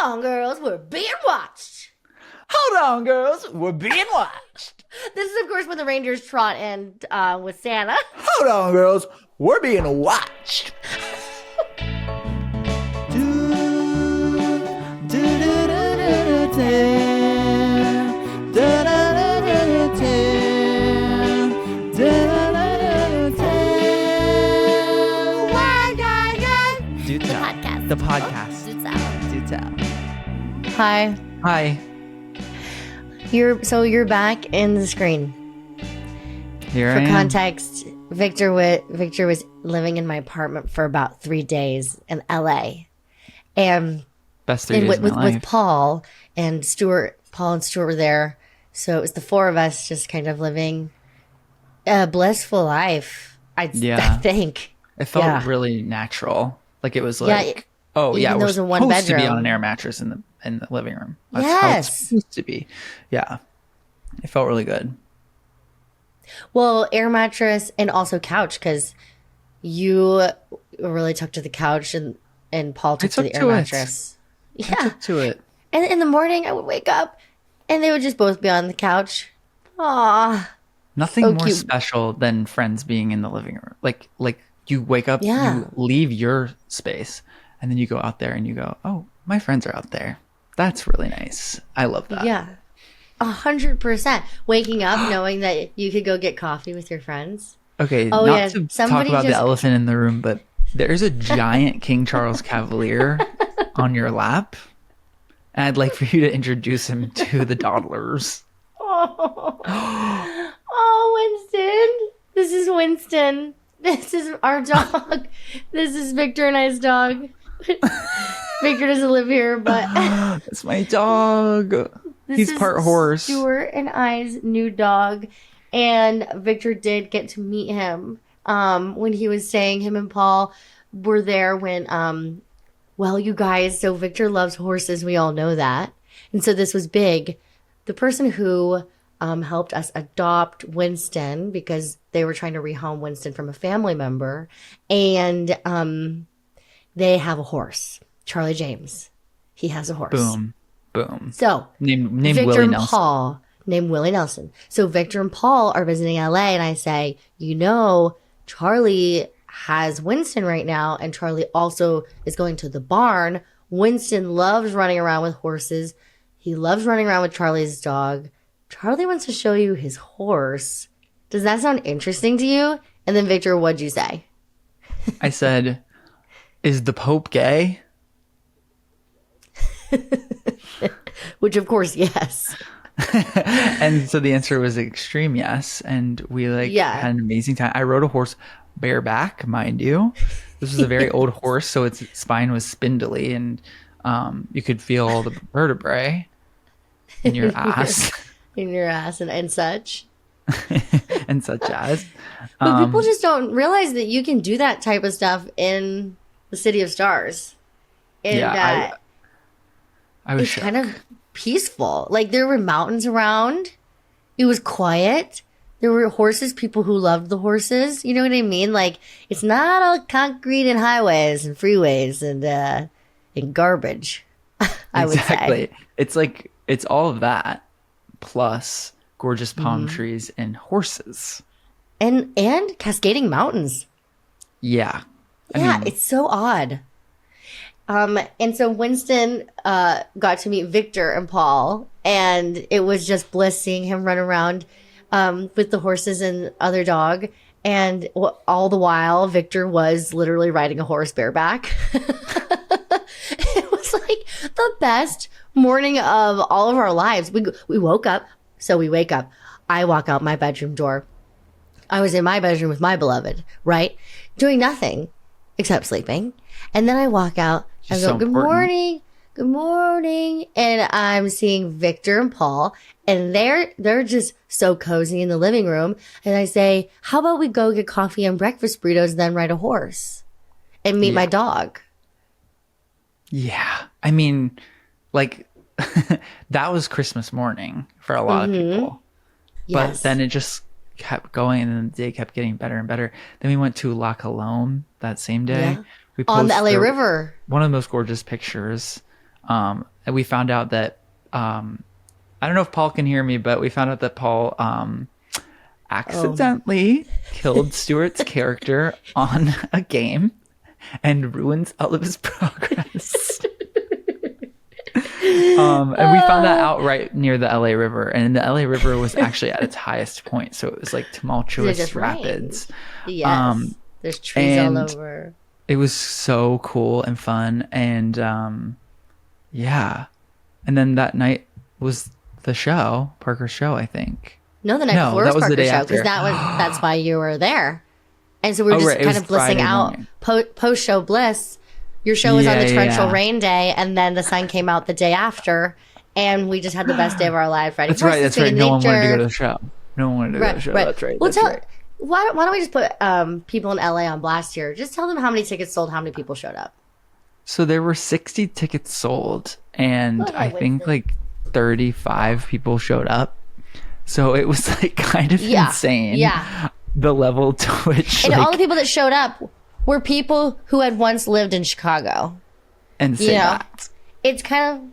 on, girls, we're being watched. Hold on, girls, we're being watched. This is, of course, when the Rangers trot in with Santa. Hold on, girls, we're being watched. The podcast. Do tell. Hi. You're back in the screen. Here I am. For context, Victor was living in my apartment for about 3 days in LA, and best 3 days of my life. With Paul and Stuart. Paul and Stuart were there, so it was the four of us just kind of living a blissful life. I think it felt really natural. Like it was like, we're was a one supposed bedroom. to be on an air mattress in the living room. That's yes, how it's supposed to be. Yeah, it felt really good. Well, air mattress and also couch, because you really took to the couch and Paul took to the air mattress. Yeah, I took to it. And in the morning, I would wake up and they would just both be on the couch. Aww. Nothing so more cute. special than friends being in the living room. Like you wake up, you leave your space, and then you go out there and you go, oh, my friends are out there. That's really nice. I love that. Yeah. 100%. Waking up knowing that you could go get coffee with your friends. Okay, not to talk about the elephant in the room, but there's a giant King Charles Cavalier on your lap. And I'd like for you to introduce him to the toddlers. Oh, Winston. This is Winston. This is our dog. This is Victor and I's dog. Victor doesn't live here, but... It's my dog. He's part horse. Stuart and I's new dog. And Victor did get to meet him when he was staying. Him and Paul were there when... well, you guys, so Victor loves horses. We all know that. And so this was big. The person who helped us adopt Winston, because they were trying to rehome Winston from a family member, and they have a horse. Charlie James. He has a horse. Boom. So, named Victor Willie and Nelson. Paul, named Willie Nelson. So Victor and Paul are visiting LA, and I say, Charlie has Winston right now, and Charlie also is going to the barn. Winston loves running around with horses. He loves running around with Charlie's dog. Charlie wants to show you his horse. Does that sound interesting to you? And then Victor, what'd you say? I said, is the Pope gay? Which, of course, yes. And so the answer was extreme yes. And we had an amazing time. I rode a horse bareback, mind you. This was a very old horse, so its spine was spindly, and you could feel all the vertebrae in your ass. In your ass and such. And such as. But people just don't realize that you can do that type of stuff in the City of Stars. And I was it's shook. kind of peaceful. Like, there were mountains around. It was quiet. There were horses, people who loved the horses. You know what I mean? Like, it's not all concrete and highways and freeways and garbage, I would say. It's like, it's all of that plus gorgeous palm trees and horses. And cascading mountains. Yeah. I mean, it's so odd. And so Winston got to meet Victor and Paul, and it was just bliss seeing him run around with the horses and other dog. And all the while, Victor was literally riding a horse bareback. It was like the best morning of all of our lives. We woke up. So we wake up. I walk out my bedroom door. I was in my bedroom with my beloved, right? Doing nothing except sleeping. And then I walk out. I go, good morning. Good morning. And I'm seeing Victor and Paul, and they're just so cozy in the living room. And I say, how about we go get coffee and breakfast burritos, then ride a horse and meet my dog? Yeah. I mean, like, that was Christmas morning for a lot of people. But then it just kept going, and then the day kept getting better and better. Then we went to La Colombe that same day. Yeah. On the LA River. One of the most gorgeous pictures. And we found out that I don't know if Paul can hear me, but we found out that Paul accidentally killed Stuart's character on a game and ruins all of his progress. And we found that out right near the LA River, and the LA River was actually at its highest point, so it was like tumultuous rapids. Yes, there's trees all over. It was so cool and fun, and yeah. And then that night was the show, Parker's show, I think. No, the night before was Parker's show, because that's why you were there. And so we were just kind of blissing out post-show bliss. Your show was on the torrential rain day, and then the sun came out the day after, and we just had the best day of our life. That's right. That's right. No one wanted to go to the show. No one wanted to go to the show. That's right. Well, why don't we just put people in LA on blast here? Just tell them how many tickets sold, how many people showed up. So there were 60 tickets sold, and I think like 35 people showed up. So it was like kind of insane. Yeah. The level to which. And all the people that showed up were people who had once lived in Chicago. And say that. It's kind of,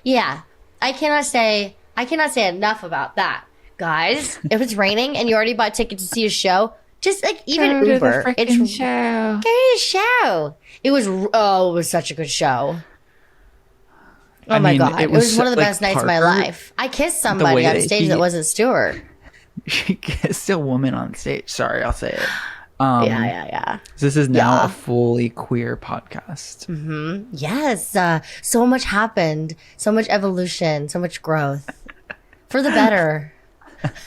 yeah. I cannot say enough about that. Guys, if it's raining and you already bought tickets to see a show, just like even Uber. It's show. Go to the show. It was such a good show. Oh my God. It was one of the best nights of my life. I kissed somebody on stage that wasn't Stuart. She kissed a woman on stage. Sorry, I'll say it. Yeah. This is now a fully queer podcast. Mm-hmm. Yes. So much happened. So much evolution. So much growth. For the better.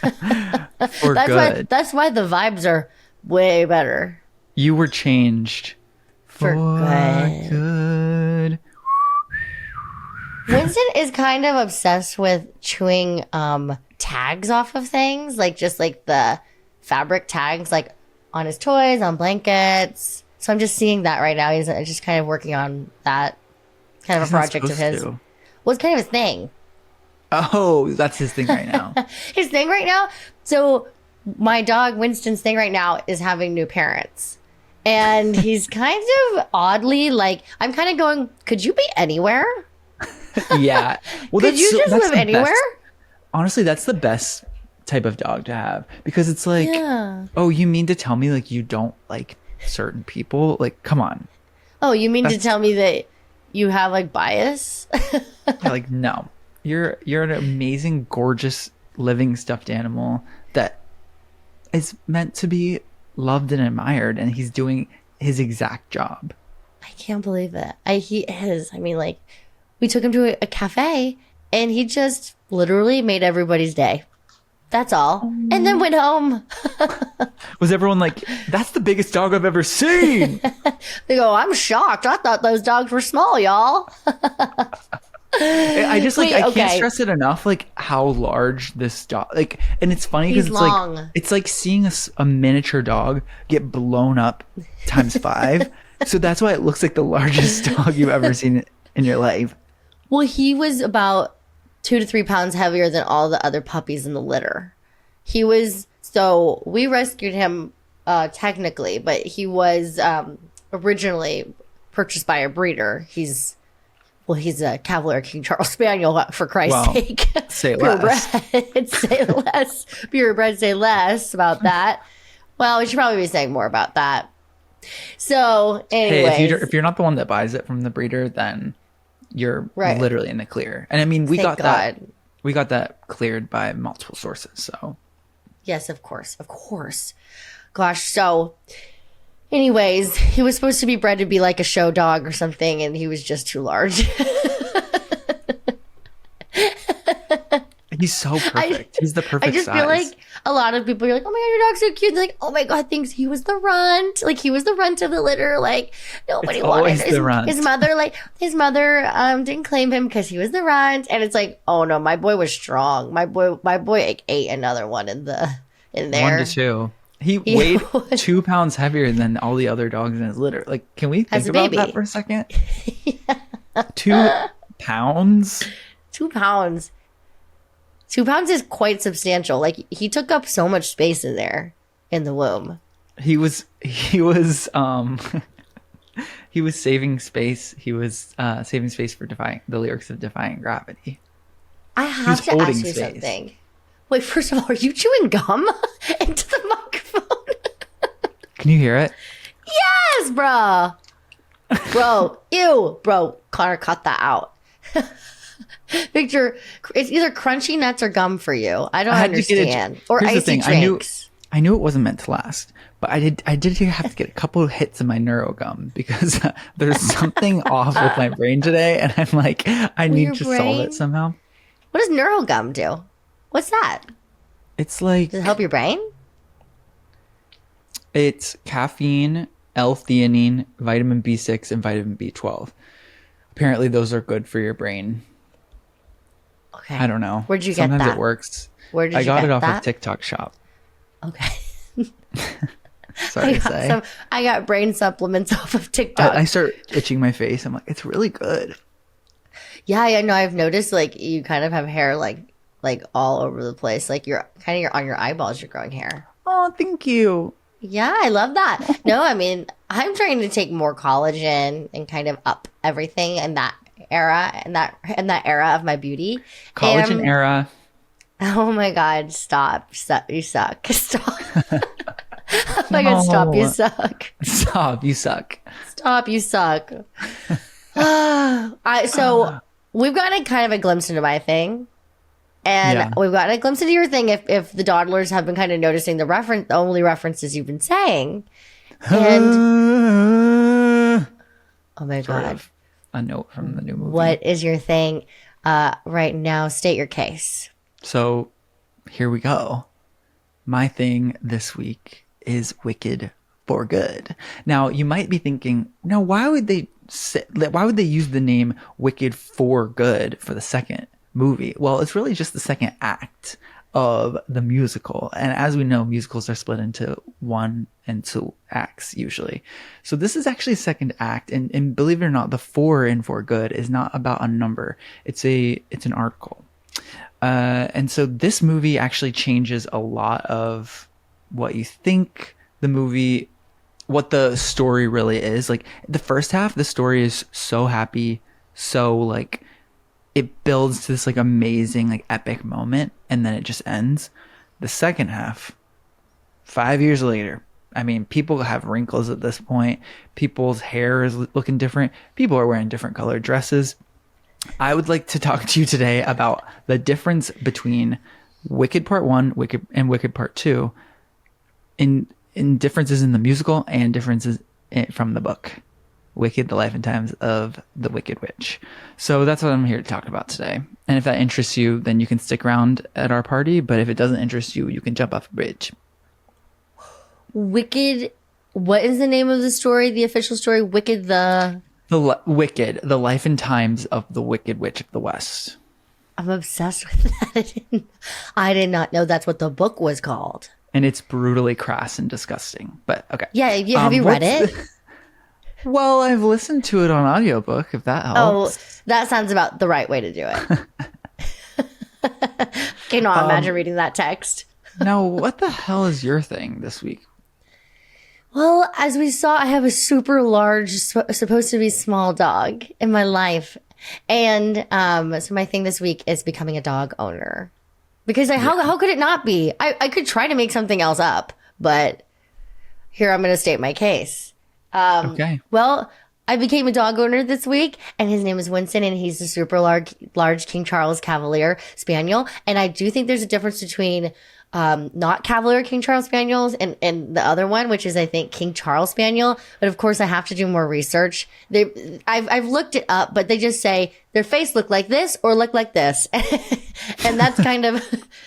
Good. That's why the vibes are way better. You were changed. For good. Winston is kind of obsessed with chewing tags off of things. Like just like the fabric tags, like on his toys, on blankets. So I'm just seeing that right now. He's just kind of working on that kind of a project of his. Well, it's kind of his thing. Oh, that's his thing right now. His thing right now? So my dog Winston's thing right now is having new parents. And he's kind of oddly like, I'm kind of going, could you be anywhere? Yeah. Well, could you just live anywhere? Best. Honestly, that's the best type of dog to have, because it's like, oh, you mean to tell me like you don't like certain people? Like, come on. Oh, you mean to tell me that you have like bias? Like, no. You're an amazing, gorgeous, living stuffed animal that is meant to be loved and admired, and he's doing his exact job. I can't believe it. He is. I mean, like, we took him to a cafe, and he just literally made everybody's day. That's all. And then went home. Was everyone like, that's the biggest dog I've ever seen? They go, I'm shocked. I thought those dogs were small, y'all. I just like I can't stress it enough, like how large this dog, like, and it's funny because it's like seeing a miniature dog get blown up times 5. So that's why it looks like the largest dog you've ever seen in your life. Well, he was about 2 to 3 pounds heavier than all the other puppies in the litter. So we rescued him technically, but he was originally purchased by a breeder. He's a Cavalier King Charles Spaniel, for Christ's sake. Say less. Say less. Purebred, say less about that. Well, we should probably be saying more about that. So, anyways. Hey, if you're not the one that buys it from the breeder, then you're literally in the clear. And I mean, we got that cleared by multiple sources. So, yes, of course. Gosh, so. Anyways, he was supposed to be bred to be like a show dog or something, and he was just too large. He's so perfect. He's the perfect size. I just feel like a lot of people are like, oh my God, your dog's so cute. They're like, oh my God, thinks he was the runt. Like, he was the runt of the litter. Like, nobody wanted the runt. His mother didn't claim him because he was the runt. And it's like, oh no, my boy was strong. My boy like, ate another one in there. 1 to 2. He weighed 2 pounds heavier than all the other dogs in his litter. Like, can we think about that for a second? 2 pounds? 2 pounds. 2 pounds is quite substantial. Like, he took up so much space in there in the womb. He was He was saving space. He was saving space for the lyrics of Defying Gravity. I have to ask you something. Wait, first of all, are you chewing gum into the microphone? Can you hear it? Yes, bro. Bro, ew. Bro, Connor, cut that out. Victor, it's either crunchy nuts or gum for you. I don't understand. Or icy drinks. I knew it wasn't meant to last, but I did have to get a couple of hits of my neurogum because there's something off with my brain today, and I'm like, I need to solve it somehow. What does neurogum do? What's that? It's like... Does it help your brain? It's caffeine, L-theanine, vitamin B6, and vitamin B12. Apparently, those are good for your brain. Okay. I don't know. Where'd you get that? Sometimes it works. Where did you get that? I got it off that? of TikTok Shop. Okay. Sorry to say. I got brain supplements off of TikTok. I start itching my face. I'm like, it's really good. Yeah, I know. I've noticed like you kind of have hair like all over the place. Like you're on your eyeballs. You're growing hair. Oh, thank you. Yeah, I love that. No, I mean, I'm trying to take more collagen and kind of up everything in that era and that era of my beauty. Collagen era. Oh my God! Stop! You suck! Stop! Oh my God! Stop! You suck! Stop! You suck! Stop! You suck! So we've gotten kind of a glimpse into my thing. And we've gotten a glimpse into your thing if the dawdlers have been kind of noticing the only references you've been saying. And oh my God. A note from the new movie. What is your thing right now? State your case. So here we go. My thing this week is Wicked for Good. Now you might be thinking, no, why would they use the name Wicked for Good for the second movie? Well, it's really just the second act of the musical, and as we know, musicals are split into 1 and 2 acts usually. So this is actually second act, and believe it or not, the 4 in For Good is not about a number. It's an article, and so this movie actually changes a lot of what you think the movie, what the story really is. Like the first half, the story is so happy, so like it builds to this like amazing, like epic moment, and then it just ends. The second half, 5 years later, I mean, people have wrinkles at this point. People's hair is looking different. People are wearing different colored dresses. I would like to talk to you today about the difference between Wicked Part 1, and Wicked Part 2 in differences in the musical and differences from the book. Wicked, The Life and Times of the Wicked Witch. So that's what I'm here to talk about today. And if that interests you, then you can stick around at our party. But if it doesn't interest you, you can jump off a bridge. Wicked, what is the name of the story, the official story? Wicked, Wicked, The Life and Times of the Wicked Witch of the West. I'm obsessed with that. I did not know that's what the book was called. And it's brutally crass and disgusting. But okay. Yeah, have you read it? Well, I've listened to it on audiobook, if that helps. Oh, that sounds about the right way to do it. Cannot imagine reading that text. Now, what the hell is your thing this week? Well, as we saw, I have a super large, supposed to be small dog in my life. And so my thing this week is becoming a dog owner. Because how could it not be? I could try to make something else up, but here I'm going to state my case. Okay. Well, I became a dog owner this week, and his name is Winston, and he's a super large King Charles Cavalier Spaniel. And I do think there's a difference between not Cavalier King Charles Spaniels and the other one, which is, I think, King Charles Spaniel. But of course, I have to do more research. I've looked it up, but they just say their face look like this or look like this. And that's kind of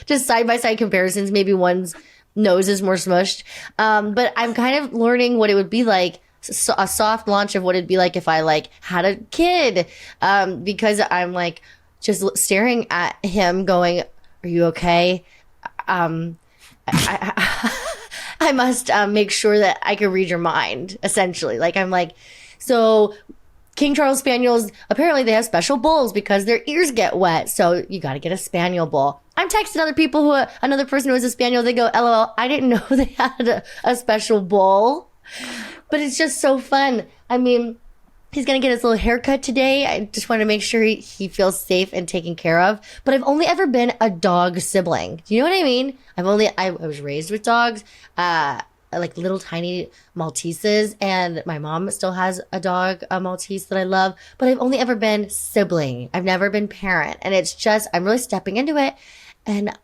just side-by-side comparisons. Maybe one's nose is more smushed. But I'm kind of learning what it would be like, a soft launch of what it'd be like if I like had a kid, because I'm like just staring at him going, are you okay? I must make sure that I can read your mind, essentially. Like I'm like, so King Charles Spaniels, apparently they have special bowls because their ears get wet. So you got to get a Spaniel bowl. I'm texting other people another person who has a Spaniel. They go, LOL, I didn't know they had a special bowl. But it's just so fun. I mean, He's going to get his little haircut today. I just want to make sure he feels safe and taken care of. But I've only ever been a dog sibling. Do you know what I mean? I was raised with dogs, like little tiny Malteses. And my mom still has a dog, a Maltese that I love. But I've only ever been sibling. I've never been parent. And it's just, I'm really stepping into it. And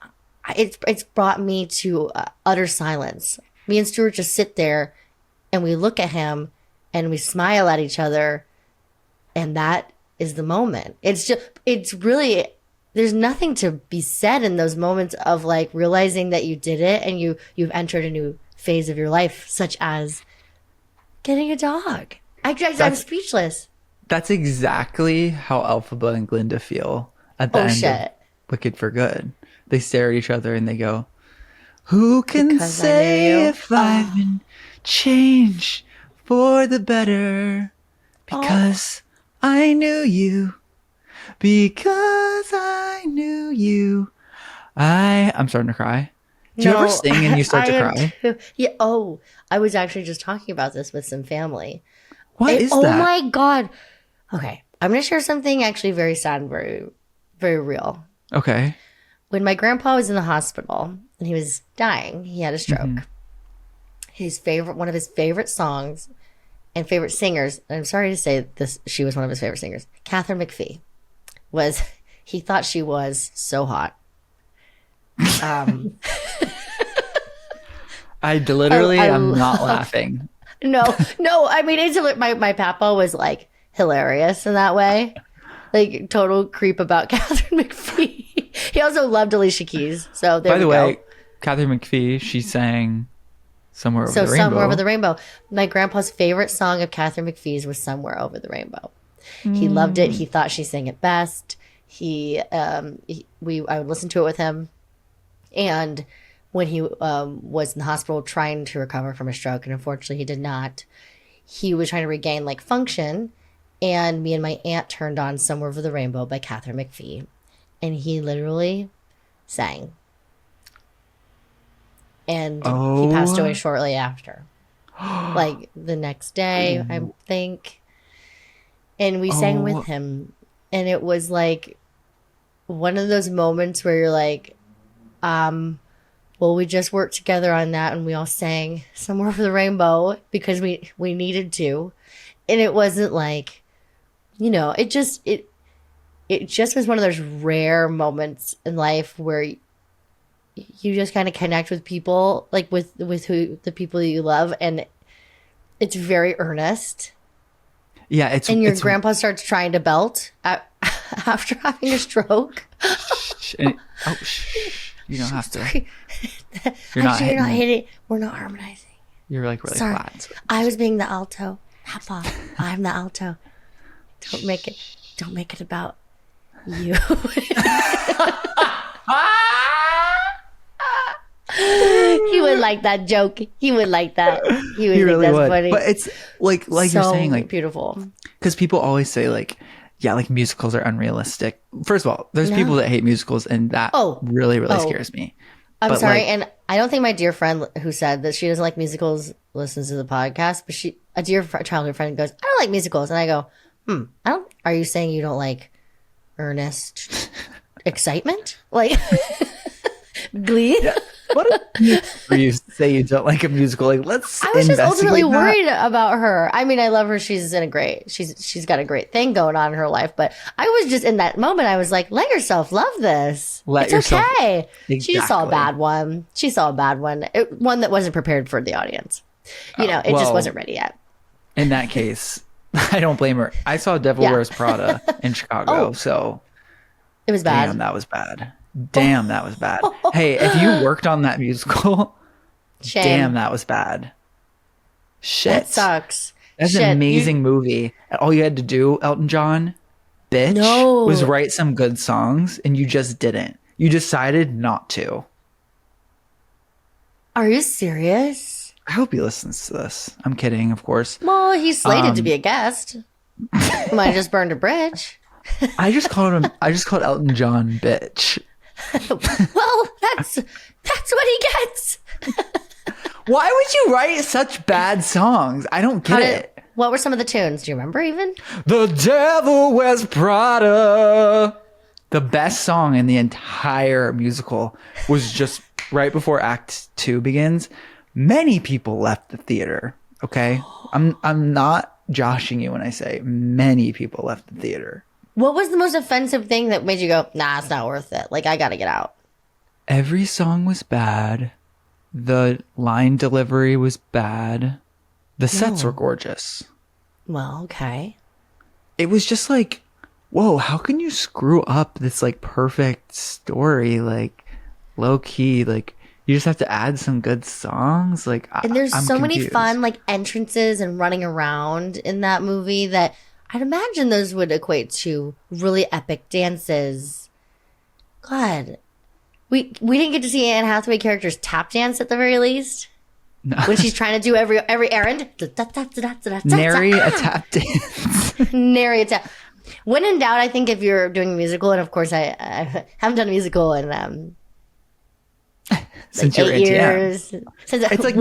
it's brought me to utter silence. Me and Stuart just sit there and we look at him and we smile at each other, and that is the moment. It's really, there's nothing to be said in those moments of like realizing that you did it and you've entered a new phase of your life, such as getting a dog. I'm speechless. That's exactly how Elphaba and Glinda feel at the end of Wicked for Good. They stare at each other and they go, "Who can say if I've been changed for the better, because I knew you, because I knew you." I'm starting to cry. Do you ever sing and you start to cry? Yeah. Oh, I was actually just talking about this with some family. What is that? Oh my God. Okay. I'm going to share something actually very sad and very, very real. Okay. When my grandpa was in the hospital and he was dying, he had a stroke. One of his favorite songs and favorite singers, and I'm sorry to say this, she was one of his favorite singers, Catherine McPhee, he thought she was so hot. I literally am not laughing. No, I mean, my papa was like hilarious in that way. Like total creep about Catherine McPhee. He also loved Alicia Keys. So there we go. By the way, Catherine McPhee, she sang Somewhere Over the Rainbow. Somewhere Over the Rainbow. My grandpa's favorite song of Catherine McPhee's was Somewhere Over the Rainbow. He loved it. He thought she sang it best. I would listen to it with him. And when he was in the hospital trying to recover from a stroke, and unfortunately he did not, he was trying to regain like function. And me and my aunt turned on Somewhere Over the Rainbow by Catherine McPhee. And he literally sang. And he passed away shortly after. Like the next day, I think. And we sang with him. And it was like one of those moments where you're like, well, we just worked together on that and we all sang Somewhere Over the Rainbow because we needed to. And it wasn't like, it just was one of those rare moments in life where you just kind of connect with people, like with the people you love, and it's very earnest. Yeah, and your grandpa starts trying to belt after having a stroke. You don't have to. You're not hitting. We're not harmonizing. You're like really flat. I was being the alto. Papa, I'm the alto. Don't make it about you. He would like that joke. He would like that. He would think that's funny. But it's like so you're saying, like beautiful. Because people always say like, yeah, like musicals are unrealistic. First of all, there's people that hate musicals, and that really scares me. I'm sorry, and I don't think my dear friend who said that she doesn't like musicals listens to the podcast, but a dear childhood friend goes, "I don't like musicals," and I go, Are you saying you don't like earnest excitement, like Glee? Yeah. What if you say you don't like a musical? Like, let's. I was just ultimately worried about her. I mean, I love her. She's got a great thing going on in her life. But I was just in that moment. I was like, let yourself love this. It's okay. Exactly. She just saw a bad one. One that wasn't prepared for the audience. It just wasn't ready yet. In that case, I don't blame her. I saw Devil Wears Prada in Chicago, so it was bad. Damn, that was bad. Hey, if you worked on that musical, damn, that was bad. Shit. That sucks. That's an amazing movie. All you had to do, Elton John, bitch, was write some good songs, and you just didn't. You decided not to. Are you serious? I hope he listens to this. I'm kidding, of course. Well, he's slated to be a guest. Might have just burned a bridge. I just called Elton John bitch. Well, that's what he gets. Why would you write such bad songs? I don't get it. What were some of the tunes? Do you remember even? The Devil Wears Prada. The best song in the entire musical was just right before Act 2 begins. Many people left the theater. Okay, I'm not joshing you when I say many people left the theater. What was the most offensive thing that made you go, nah, it's not worth it? Like, I gotta get out. Every song was bad. The line delivery was bad. The sets were gorgeous. Well, okay. It was just like, whoa, how can you screw up this like perfect story, like low key, like you just have to add some good songs. Like, and there's I'm so confused. many fun like entrances and running around in that movie that I'd imagine those would equate to really epic dances. God, we didn't get to see Anne Hathaway characters tap dance at the very least. No. When she's trying to do every errand. Nary a tap dance. Nary a tap. When in doubt, I think if you're doing a musical, and of course I haven't done a musical in since like you're 8 years. Since it's like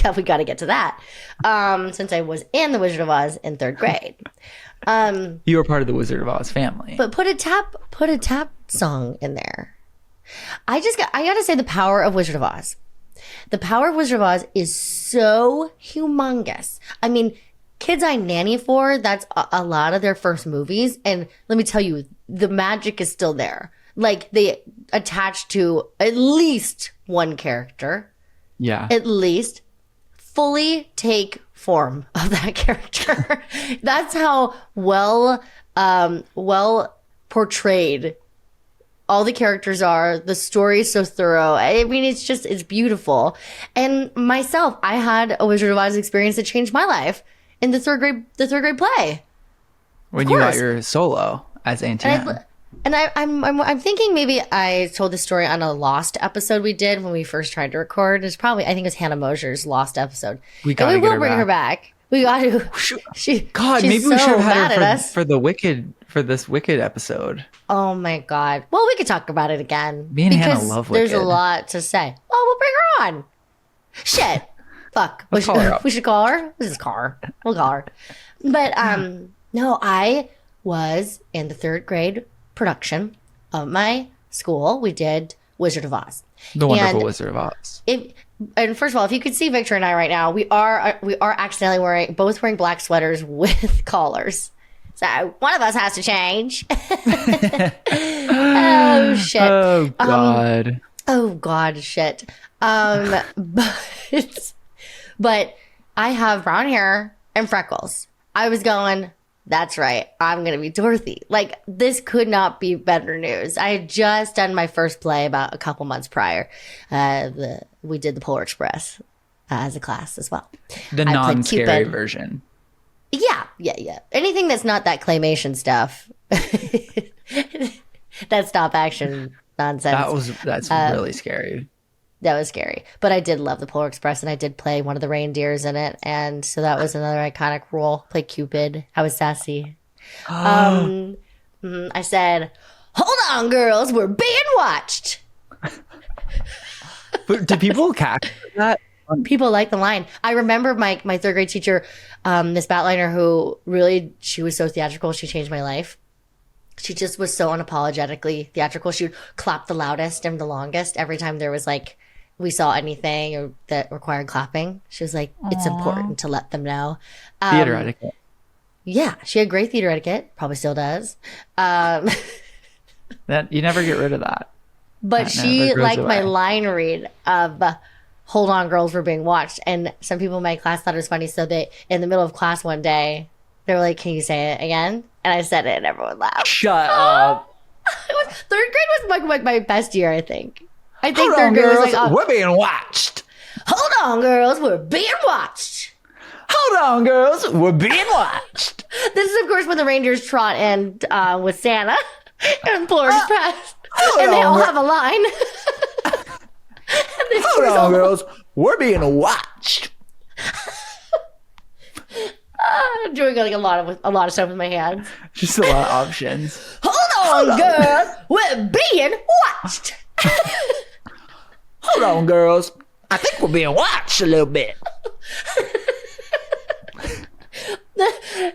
yeah, we got to get to that. Since I was in The Wizard of Oz in 3rd grade. You were part of the Wizard of Oz family. But put a tap song in there. I gotta say the power of Wizard of Oz. The power of Wizard of Oz is so humongous. I mean, kids I nanny for, that's a lot of their first movies. And let me tell you, the magic is still there. Like, they attach to at least one character. Yeah. At least. Fully take form of that character. That's how well portrayed all the characters are. The story is so thorough. I mean, it's beautiful. And myself, I had a Wizard of Oz experience that changed my life in the third grade play. When you got your solo as Aunty Em. And I'm thinking maybe I told this story on a Lost episode we did when we first tried to record. It's probably, I think it was Hannah Mosher's Lost episode. We will bring her back. We got to. Maybe we should have had her for this Wicked episode. Oh my God. Well, we could talk about it again. Me and Hannah love Wicked. There's a lot to say. Oh, we'll bring her on. Shit. Fuck. We should call her. This is call her. We'll call her. But no, I was in the 3rd grade production of my school. We did Wizard of Oz. The wonderful Wizard of Oz. And first of all, if you could see Victor and I right now, we are accidentally both wearing black sweaters with collars. So one of us has to change. Oh shit. Oh God. Oh God, shit. But I have brown hair and freckles. I was going, that's right, I'm going to be Dorothy. Like, this could not be better news. I had just done my first play about a couple months prior. We did the Polar Express as a class as well. The non-scary version. Yeah. Anything that's not that claymation stuff. That stop action nonsense. That's really scary. That was scary. But I did love the Polar Express, and I did play one of the reindeers in it. And so that was another iconic role. Play Cupid. I was sassy. I said, hold on, girls, we're being watched. But do people catch that? People like the line. I remember my 3rd grade teacher, Miss Batliner, who really, she was so theatrical. She changed my life. She just was so unapologetically theatrical. She would clap the loudest and the longest every time there was like, we saw anything that required clapping. She was like, it's important to let them know. Theater etiquette. Yeah, she had great theater etiquette. Probably still does. That you never get rid of that. But she liked my line read of "Hold on, girls, we're being watched." And some people in my class thought it was funny. So they, in the middle of class one day, they were like, "Can you say it again?" And I said it, and everyone laughed. Shut up. 3rd grade was like my best year, I think. I think Hold 3rd on, grade girls, was like, we're being watched. Hold on, girls, we're being watched. Hold on, girls, we're being watched. This is, of course, when the reindeers trot in with Santa and Polar Express. And they all have a line. Hold on, girls, we're being watched. I'm doing like a lot of stuff with my hands. Just a lot of options. Hold on, girls, we're being watched. Hold on, girls. I think we're being watched a little bit.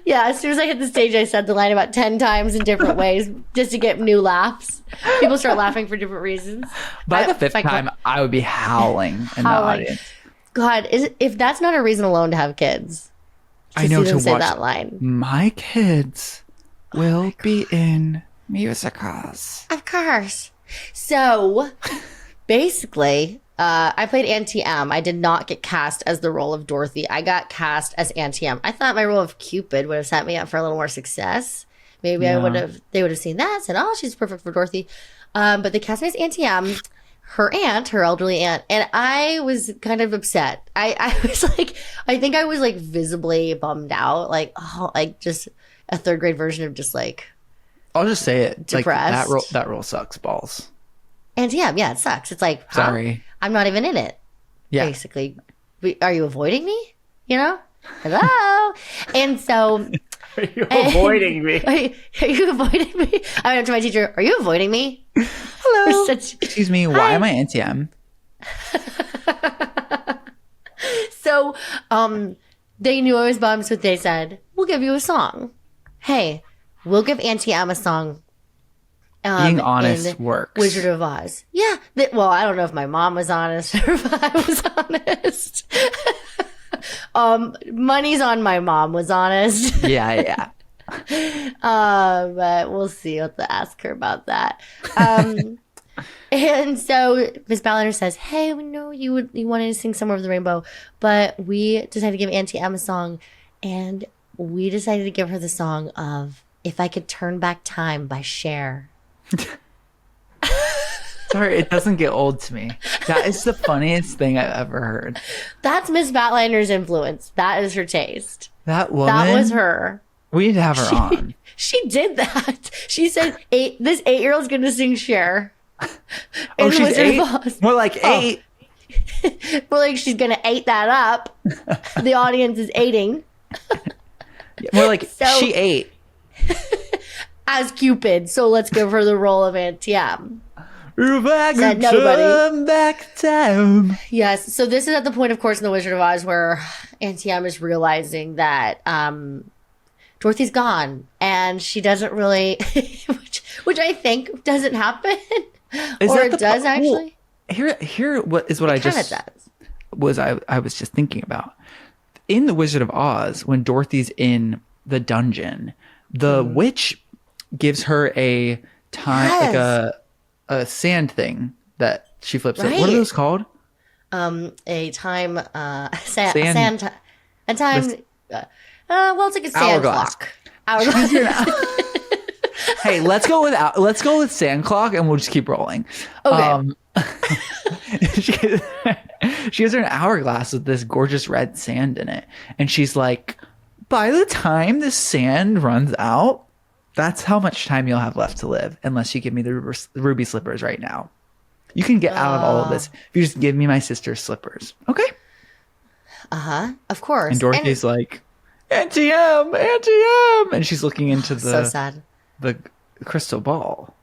Yeah, as soon as I hit the stage, I said the line about 10 times in different ways just to get new laughs. People start laughing for different reasons. By the fifth time, I would be howling in the audience. God, if that's not a reason alone to have kids, I know, see them to say watch that line. My kids will be in musicals. Of course. So, basically, I played Aunty Em. I did not get cast as the role of Dorothy. I got cast as Aunty Em. I thought my role of Cupid would have set me up for a little more success. Maybe they would have seen that, said, "Oh, she's perfect for Dorothy." But they cast me as Aunty Em, her aunt, her elderly aunt, and I was kind of upset. I was like, I think I was like visibly bummed out, like, oh, like just a third grade version of just like. I'll just say it. Depressed. Like that role sucks balls. Aunty Em, yeah, it sucks. It's like, sorry, I'm not even in it. Yeah, basically, are you avoiding me? You know, hello, and so. Are you avoiding me? Are you avoiding me? I went up to my teacher. Are you avoiding me? Hello. Excuse me. Why am I Aunty Em? So, they knew I was bummed, so they said, "We'll give you a song. Hey, we'll give Aunty Em a song." Being honest works. Wizard of Oz. Yeah. Well, I don't know if my mom was honest or if I was honest. Money's on my mom was honest. Yeah. But we'll see. I'll have to ask her about that. And so Miss Balliner says, "Hey, we know you wanted to sing Somewhere Over the Rainbow, but we decided to give Aunty Em a song, and we decided to give her the song of If I Could Turn Back Time by Cher." Sorry, it doesn't get old to me. That is the funniest thing I've ever heard. That's Miss Batliner's influence. That is her taste. That woman. That was her. We need to have her on. She did that. She said, this 8-year-old's going to sing Cher. Oh, she's 8? More like 8. More like she's going to 8 that up. The audience is 8ing. More like she ate. As Cupid. So let's give her the role of Aunty Em. If I could turn back time. Yes. So this is at the point, of course, in The Wizard of Oz where Aunty Em is realizing that Dorothy's gone, and she doesn't really, which I think doesn't happen, or it does actually. Here, what is what I just does. I was just thinking about in The Wizard of Oz when Dorothy's in the dungeon, the witch gives her a time like a sand thing that she flips. Right. What are those called? A time sand a time. Well, it's like a sand clock. Hey, let's go with sand clock, and we'll just keep rolling. Okay. She gives her an hourglass with this gorgeous red sand in it, and she's like, "By the time the sand runs out, that's how much time you'll have left to live, unless you give me the ruby slippers right now. You can get out of all of this if you just give me my sister's slippers, okay?" Of course. And Dorothy's like, Aunty Em, and she's looking into the crystal ball.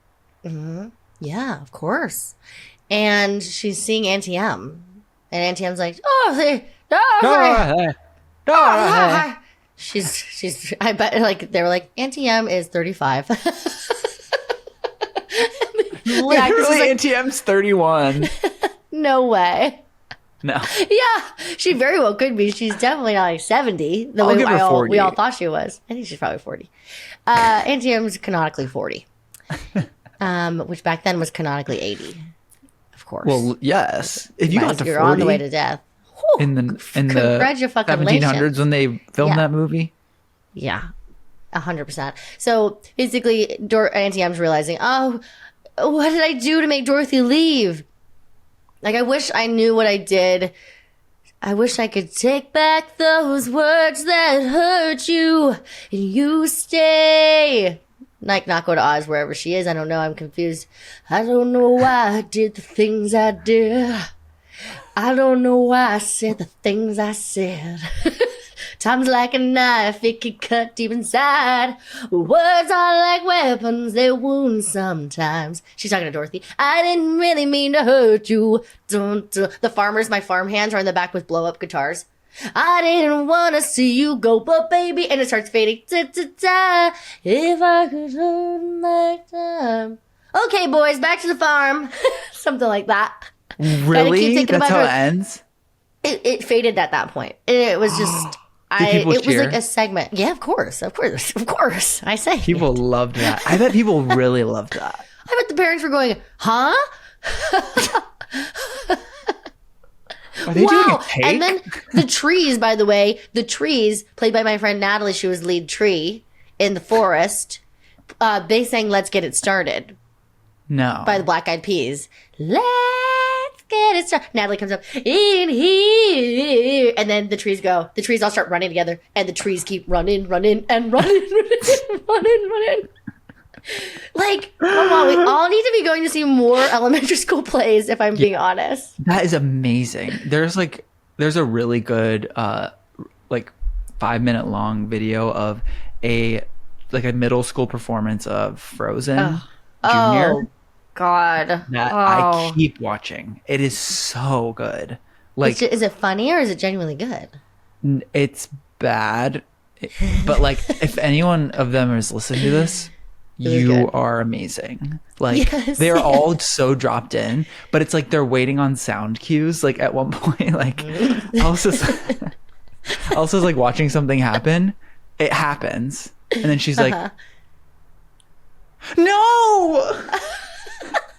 Mm-hmm. Yeah, of course. And she's seeing Aunty Em, and Aunty Em's like, She's. I bet like they were like Aunty Em is 35. Literally, Aunty Em's 31. No way. No. Yeah, she very well could be. She's definitely not like 70. The way we all thought she was. I think she's probably 40. Aunty Em's canonically 40, which back then was canonically 80. Of course. Well, yes. If you got to 40, you're on the way to death. In the 1700s when they filmed that movie. Yeah, 100%. So basically, Aunty Em's realizing, oh, what did I do to make Dorothy leave? Like, I wish I knew what I did. I wish I could take back those words that hurt you, and you stay. Like, not go to Oz wherever she is. I don't know. I'm confused. I don't know why I did the things I did. I don't know why I said the things I said. Time's like a knife, it can cut deep inside. Words are like weapons, they wound sometimes. She's talking to Dorothy. I didn't really mean to hurt you. Dun, dun. The farmers, my farm hands, are in the back with blow-up guitars. I didn't want to see you go, but baby, and it starts fading. Da, da, da. If I could turn back time. Okay, boys, back to the farm. Something like that. Really? That's how it ends? It faded at that point. It was just... Did people cheer? Was like a segment. Yeah, of course. I say people loved that. I bet people really loved that. I bet the parents were going, huh? Are they doing a take? And then the trees, by the way, played by my friend Natalie, she was lead tree in the forest. They sang "Let's Get It Started." No. By the Black Eyed Peas. Let's get it started. Natalie comes up in here, and then the trees all start running together, and the trees keep running. Like, come on, we all need to be going to see more elementary school plays, if I'm being honest. That is amazing. There's a really good 5-minute long video of a middle school performance of Frozen Junior. Oh God. That I keep watching. It is so good. Like, is it funny or is it genuinely good? It's bad. But if anyone of them is listening to this, you are amazing. They're all so dropped in, but it's like they're waiting on sound cues. Like at one point, Alice is like watching something happen. It happens. And then she's like, no!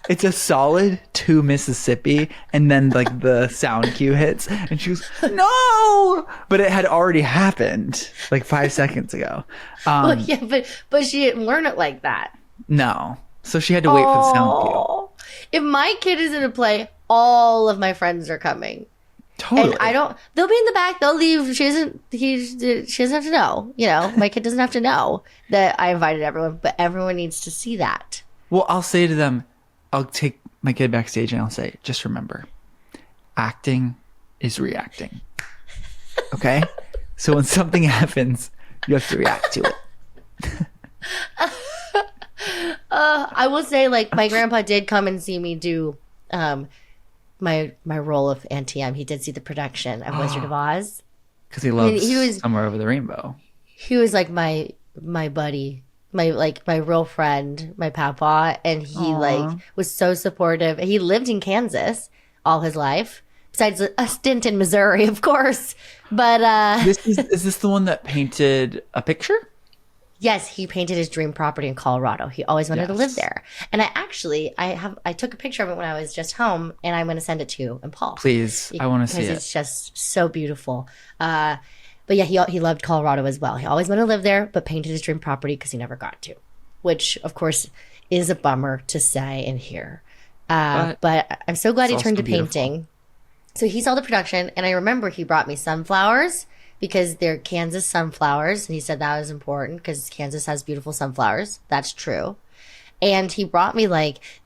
It's a solid 2 Mississippi, and then the sound cue hits, and she goes, no! But it had already happened 5 seconds ago. Well, yeah, but she didn't learn it like that. No. So she had to wait for the sound cue. If my kid is in a play, all of my friends are coming. Totally. And they'll be in the back, they'll leave. She doesn't have to know. My kid doesn't have to know that I invited everyone, but everyone needs to see that. Well, I'll say to them, I'll take my kid backstage and I'll say, just remember, acting is reacting. Okay? So when something happens, you have to react to it. I will say, my grandpa did come and see me do my role of Aunty Em. He did see the production of Wizard of Oz. Because he loves Somewhere Over the Rainbow. He was my buddy. My real friend, my papa, and he was so supportive. He lived in Kansas all his life, besides a stint in Missouri, of course. But is this the one that painted a picture? Yes, he painted his dream property in Colorado. He always wanted to live there. And I took a picture of it when I was just home, and I'm going to send it to you and Paul. Please, I want to see it. Because it's just so beautiful. But yeah, he loved Colorado as well. He always wanted to live there, but painted his dream property because he never got to, which of course is a bummer to say and hear. But I'm so glad he turned to painting. So he saw the production, and I remember he brought me sunflowers because they're Kansas sunflowers, and he said that was important because Kansas has beautiful sunflowers. That's true. And he brought me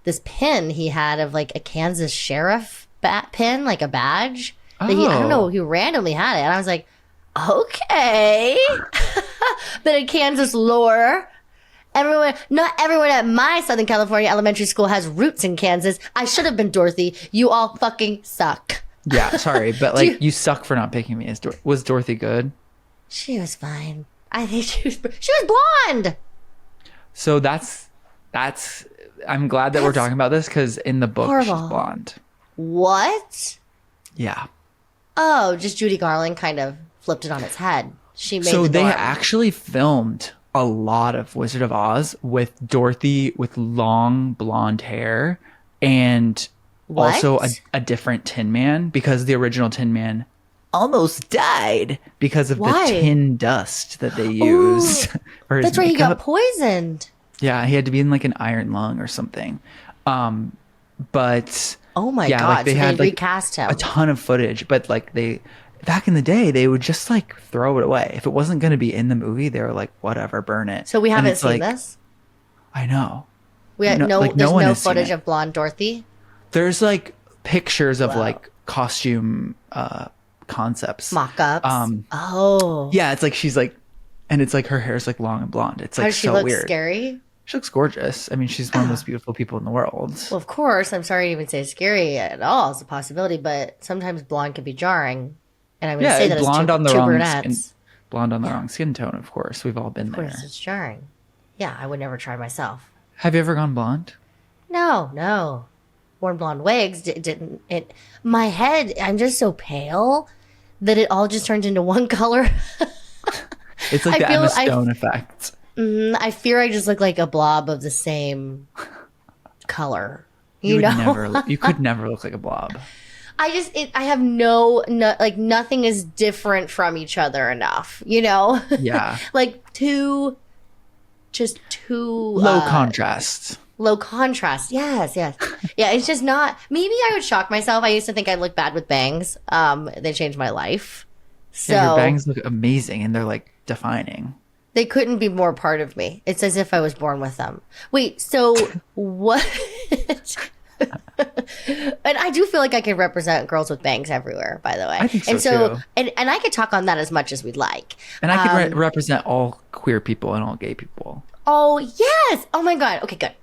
this pin he had of a Kansas sheriff pin, a badge. That I don't know, he randomly had it, and I was like, okay. But in Kansas lore, not everyone at my Southern California elementary school has roots in Kansas. I should have been Dorothy. You all fucking suck. Yeah, sorry, but you suck for not picking me. Was Dorothy good? She was fine. I think she was blonde. So that's I'm glad that we're talking about this because in the book she's blonde. What? Yeah. Oh, just Judy Garland kind of flipped it on its head. They actually filmed a lot of Wizard of Oz with Dorothy with long blonde hair and also a different Tin Man because the original Tin Man almost died because of the tin dust that they used. For his that's right, he got poisoned. Yeah, he had to be in an iron lung or something. But oh my god, they had recast him. A ton of footage, but back in the day, they would just throw it away. If it wasn't going to be in the movie, they were whatever, burn it. So we haven't seen this? I know. There's no footage of blonde Dorothy? There's pictures of costume concepts. Mock-ups. Yeah, it's she's and it's her hair's long and blonde. It's does she so look weird. Scary? She looks gorgeous. I mean, she's one of the most beautiful people in the world. Well, of course. I'm sorry to even say scary at all. It's a possibility, but sometimes blonde can be jarring. And I'm going to say that as two brunettes. Blonde on the wrong skin tone, of course. We've all been there. Of course, it's jarring. Yeah, I would never try myself. Have you ever gone blonde? No. Worn blonde wigs didn't. My head, I'm just so pale that it all just turns into one color. It's like the Emma Stone effect. I fear I just look like a blob of the same color. You could never look like a blob. I have no, like nothing is different from each other enough, Yeah. Like too low contrast. Low contrast. Yes. Yeah, it's just not. Maybe I would shock myself. I used to think I'd look bad with bangs. They changed my life. So your bangs look amazing and they're like defining. They couldn't be more part of me. It's as if I was born with them. Wait, so what? And I do feel like I can represent girls with bangs everywhere, by the way. I think so too. And I could talk on that as much as we'd like. And I could represent all queer people and all gay people. Oh, yes. Oh, my God. Okay, good.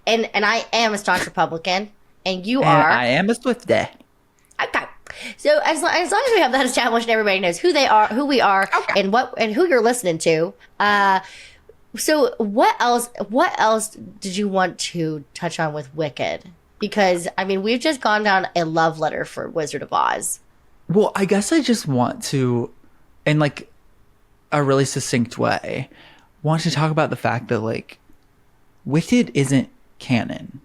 And I am a staunch Republican, and you are. I am a Swiftie. Okay. So as long as we have that established and everybody knows who they are, who we are, okay, and who you're listening to. So what else did you want to touch on with Wicked? Because, I mean, we've just gone down a love letter for Wizard of Oz. Well, I guess I just want to, in like a really succinct way, want to talk about the fact that like Wicked isn't canon.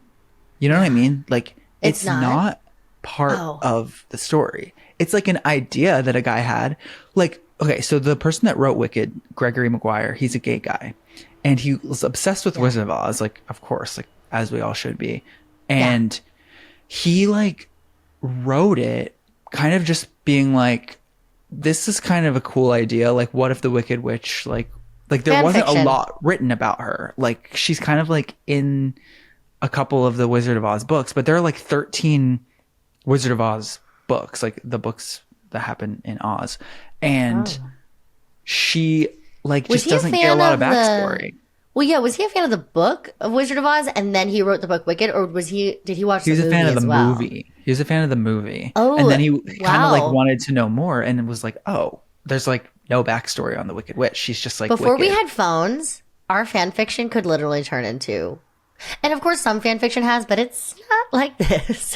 You know what I mean? Like it's not part of the story. It's like an idea that a guy had. Like, okay, so the person that wrote Wicked, Gregory Maguire, he's a gay guy. And he was obsessed with Wizard of Oz, like, of course, like as we all should be. And he like wrote it kind of just being like, this is kind of a cool idea. Like, what if the Wicked Witch, like there wasn't a lot written about her. Like, she's kind of like in a couple of the Wizard of Oz books, but there are like 13 Wizard of Oz books, like the books that happen in Oz. And she like just doesn't get a lot of backstory. Well, yeah, was he a fan of the book of Wizard of Oz and then he wrote the book Wicked, or did he watch the movie as well? He was a fan of the movie. He was a fan of the movie. Oh, and then he kind of like wanted to know more and was like, oh, there's like no backstory on the Wicked Witch. She's just like Before Wicked. we had phones, our fan fiction could literally turn into, and of course some fan fiction has, but it's not like this.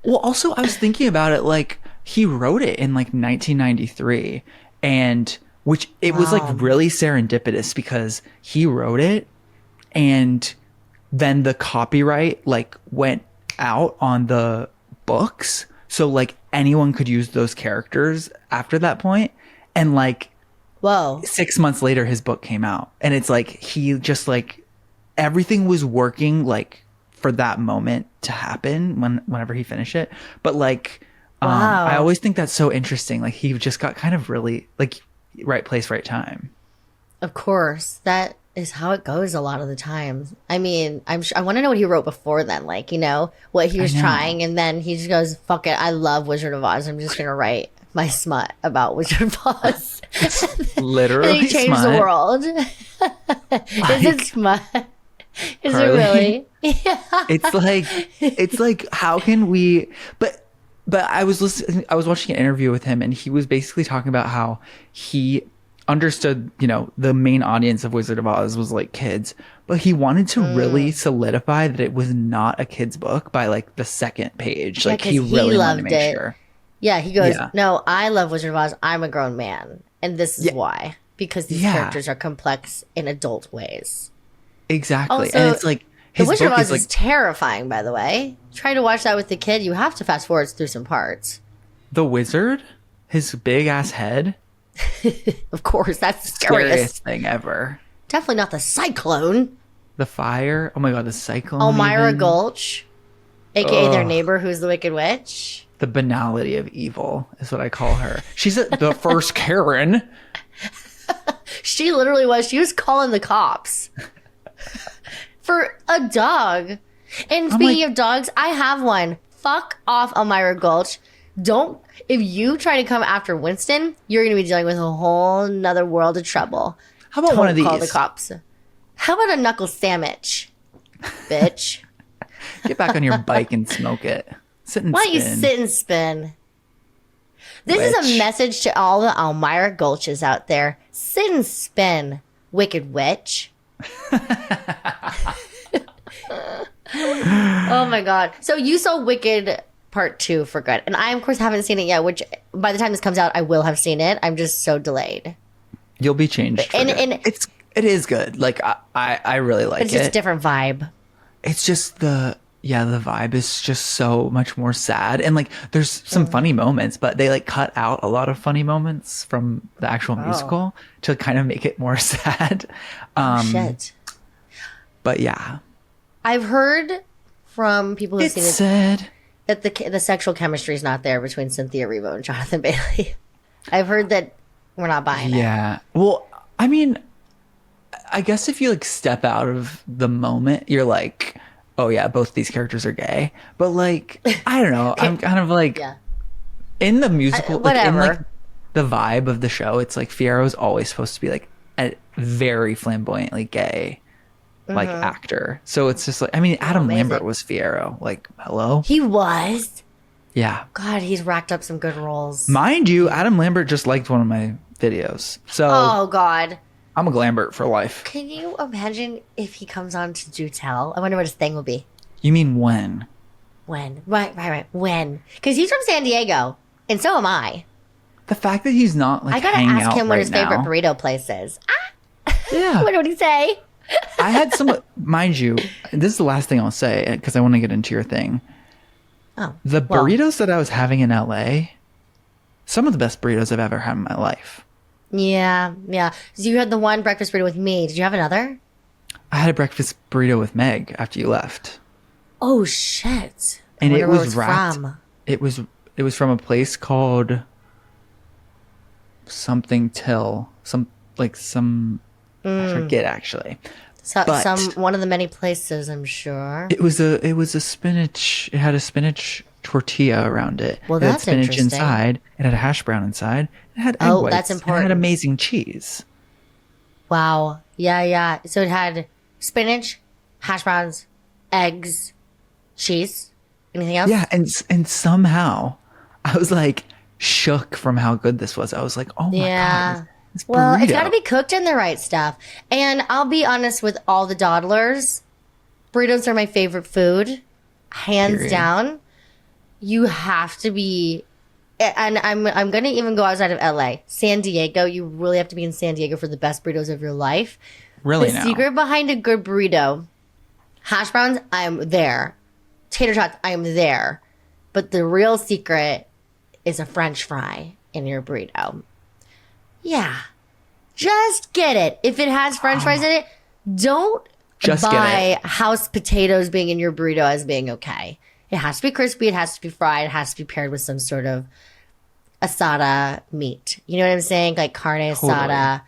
Well, also I was thinking about it, like he wrote it in like 1993 and which it was like really serendipitous because he wrote it and then the copyright like went out on the books. So like anyone could use those characters after that point. And like, 6 months later, his book came out and it's like, he just like everything was working like for that moment to happen whenever he finished it. But like, I always think that's so interesting. Like he just got kind of really like, right place, right time. Of course, that is how it goes a lot of the time. I mean, I want to know what he wrote before then, like, what he was trying, and then he just goes, fuck it, I love Wizard of Oz, I'm just gonna write my smut about Wizard of Oz. It's literally and he changed smut. the world. Is it smut? Is Carly, it really? Yeah. It's like how can we But I was watching an interview with him and he was basically talking about how he understood, the main audience of Wizard of Oz was like kids, but he wanted to really solidify that it was not a kid's book by like the second page. Yeah, like he really wanted to make sure. Yeah, he goes, no, I love Wizard of Oz. I'm a grown man. And this is why. Because these characters are complex in adult ways. Exactly. Also, and it's like, The Wizard of Oz is terrifying, by the way. Try to watch that with the kid. You have to fast forward through some parts. The wizard? His big ass head? Of course, that's the scariest thing ever. Definitely not the cyclone. The fire? Oh my god, the cyclone. Elmira Gulch, aka their neighbor who's the Wicked Witch. The banality of evil is what I call her. She's the first Karen. She literally was. She was calling the cops. For a dog. And speaking of dogs, I have one. Fuck off, Elmira Gulch. If you try to come after Winston, you're going to be dealing with a whole nother world of trouble. How about one of these? Call the cops. How about a knuckle sandwich, bitch? Get back on your bike and smoke it. Sit and spin. Why don't you sit and spin? This is a message to all the Elmira Gulches out there. Sit and spin, wicked witch. Oh my God. So you saw Wicked Part 2 for good. And I, of course, haven't seen it yet, which by the time this comes out, I will have seen it. I'm just so delayed. You'll be changed. And it is good. Like, I really like it. It's just a different vibe. It's just the vibe is just so much more sad. And like, there's some funny moments, but they like cut out a lot of funny moments from the actual musical to kind of make it more sad. Shit. But yeah. I've heard from people who've seen it said that the sexual chemistry is not there between Cynthia Erivo and Jonathan Bailey. I've heard that we're not buying it. Yeah. Well, I mean, I guess if you like step out of the moment, you're like, oh yeah, both these characters are gay. But like, I don't know. I'm kind of like in the musical, like in like the vibe of the show, it's like Fiero's always supposed to be like a very flamboyantly gay like actor. So it's just like, I mean, Adam Lambert was Fiero. Like, hello? He was? Yeah. God, he's racked up some good roles. Mind you, Adam Lambert just liked one of my videos. So oh God. I'm a Lambert for life. Can you imagine if he comes on to Do Tell? I wonder what his thing will be. You mean when? When? Right. When? Because he's from San Diego, and so am I. The fact that he's not like, I gotta ask him what his favorite burrito place is. Yeah. What would he say? I had some, mind you, this is the last thing I'll say because I want to get into your thing. Oh, the burritos that I was having in LA, some of the best burritos I've ever had in my life. Yeah. So you had the one breakfast burrito with me. Did you have another? I had a breakfast burrito with Meg after you left. Oh shit! And it was wrapped. It was from a place called something Till. I forget actually. So one of the many places, I'm sure. It was a spinach. It had a spinach tortilla around it. Well, it had that's spinach interesting. inside. It had a hash brown inside. It had egg whites. That's important. It had amazing cheese. Wow. Yeah. So it had spinach, hash browns, eggs, cheese. Anything else? Yeah, and somehow I was like shook from how good this was. I was like, oh my God. Well, it's got to be cooked in the right stuff. And I'll be honest with all the dawdlers, burritos are my favorite food, hands down. You have to be, and I'm going to even go outside of LA. San Diego, you really have to be in San Diego for the best burritos of your life. Really The secret behind a good burrito, hash browns, I am there. Tater tots, I am there. But the real secret is a French fry in your burrito. Yeah. Just get it. If it has French fries in it, don't just buy house potatoes being in your burrito as being okay. It has to be crispy. It has to be fried. It has to be paired with some sort of asada meat. You know what I'm saying? Like carne asada,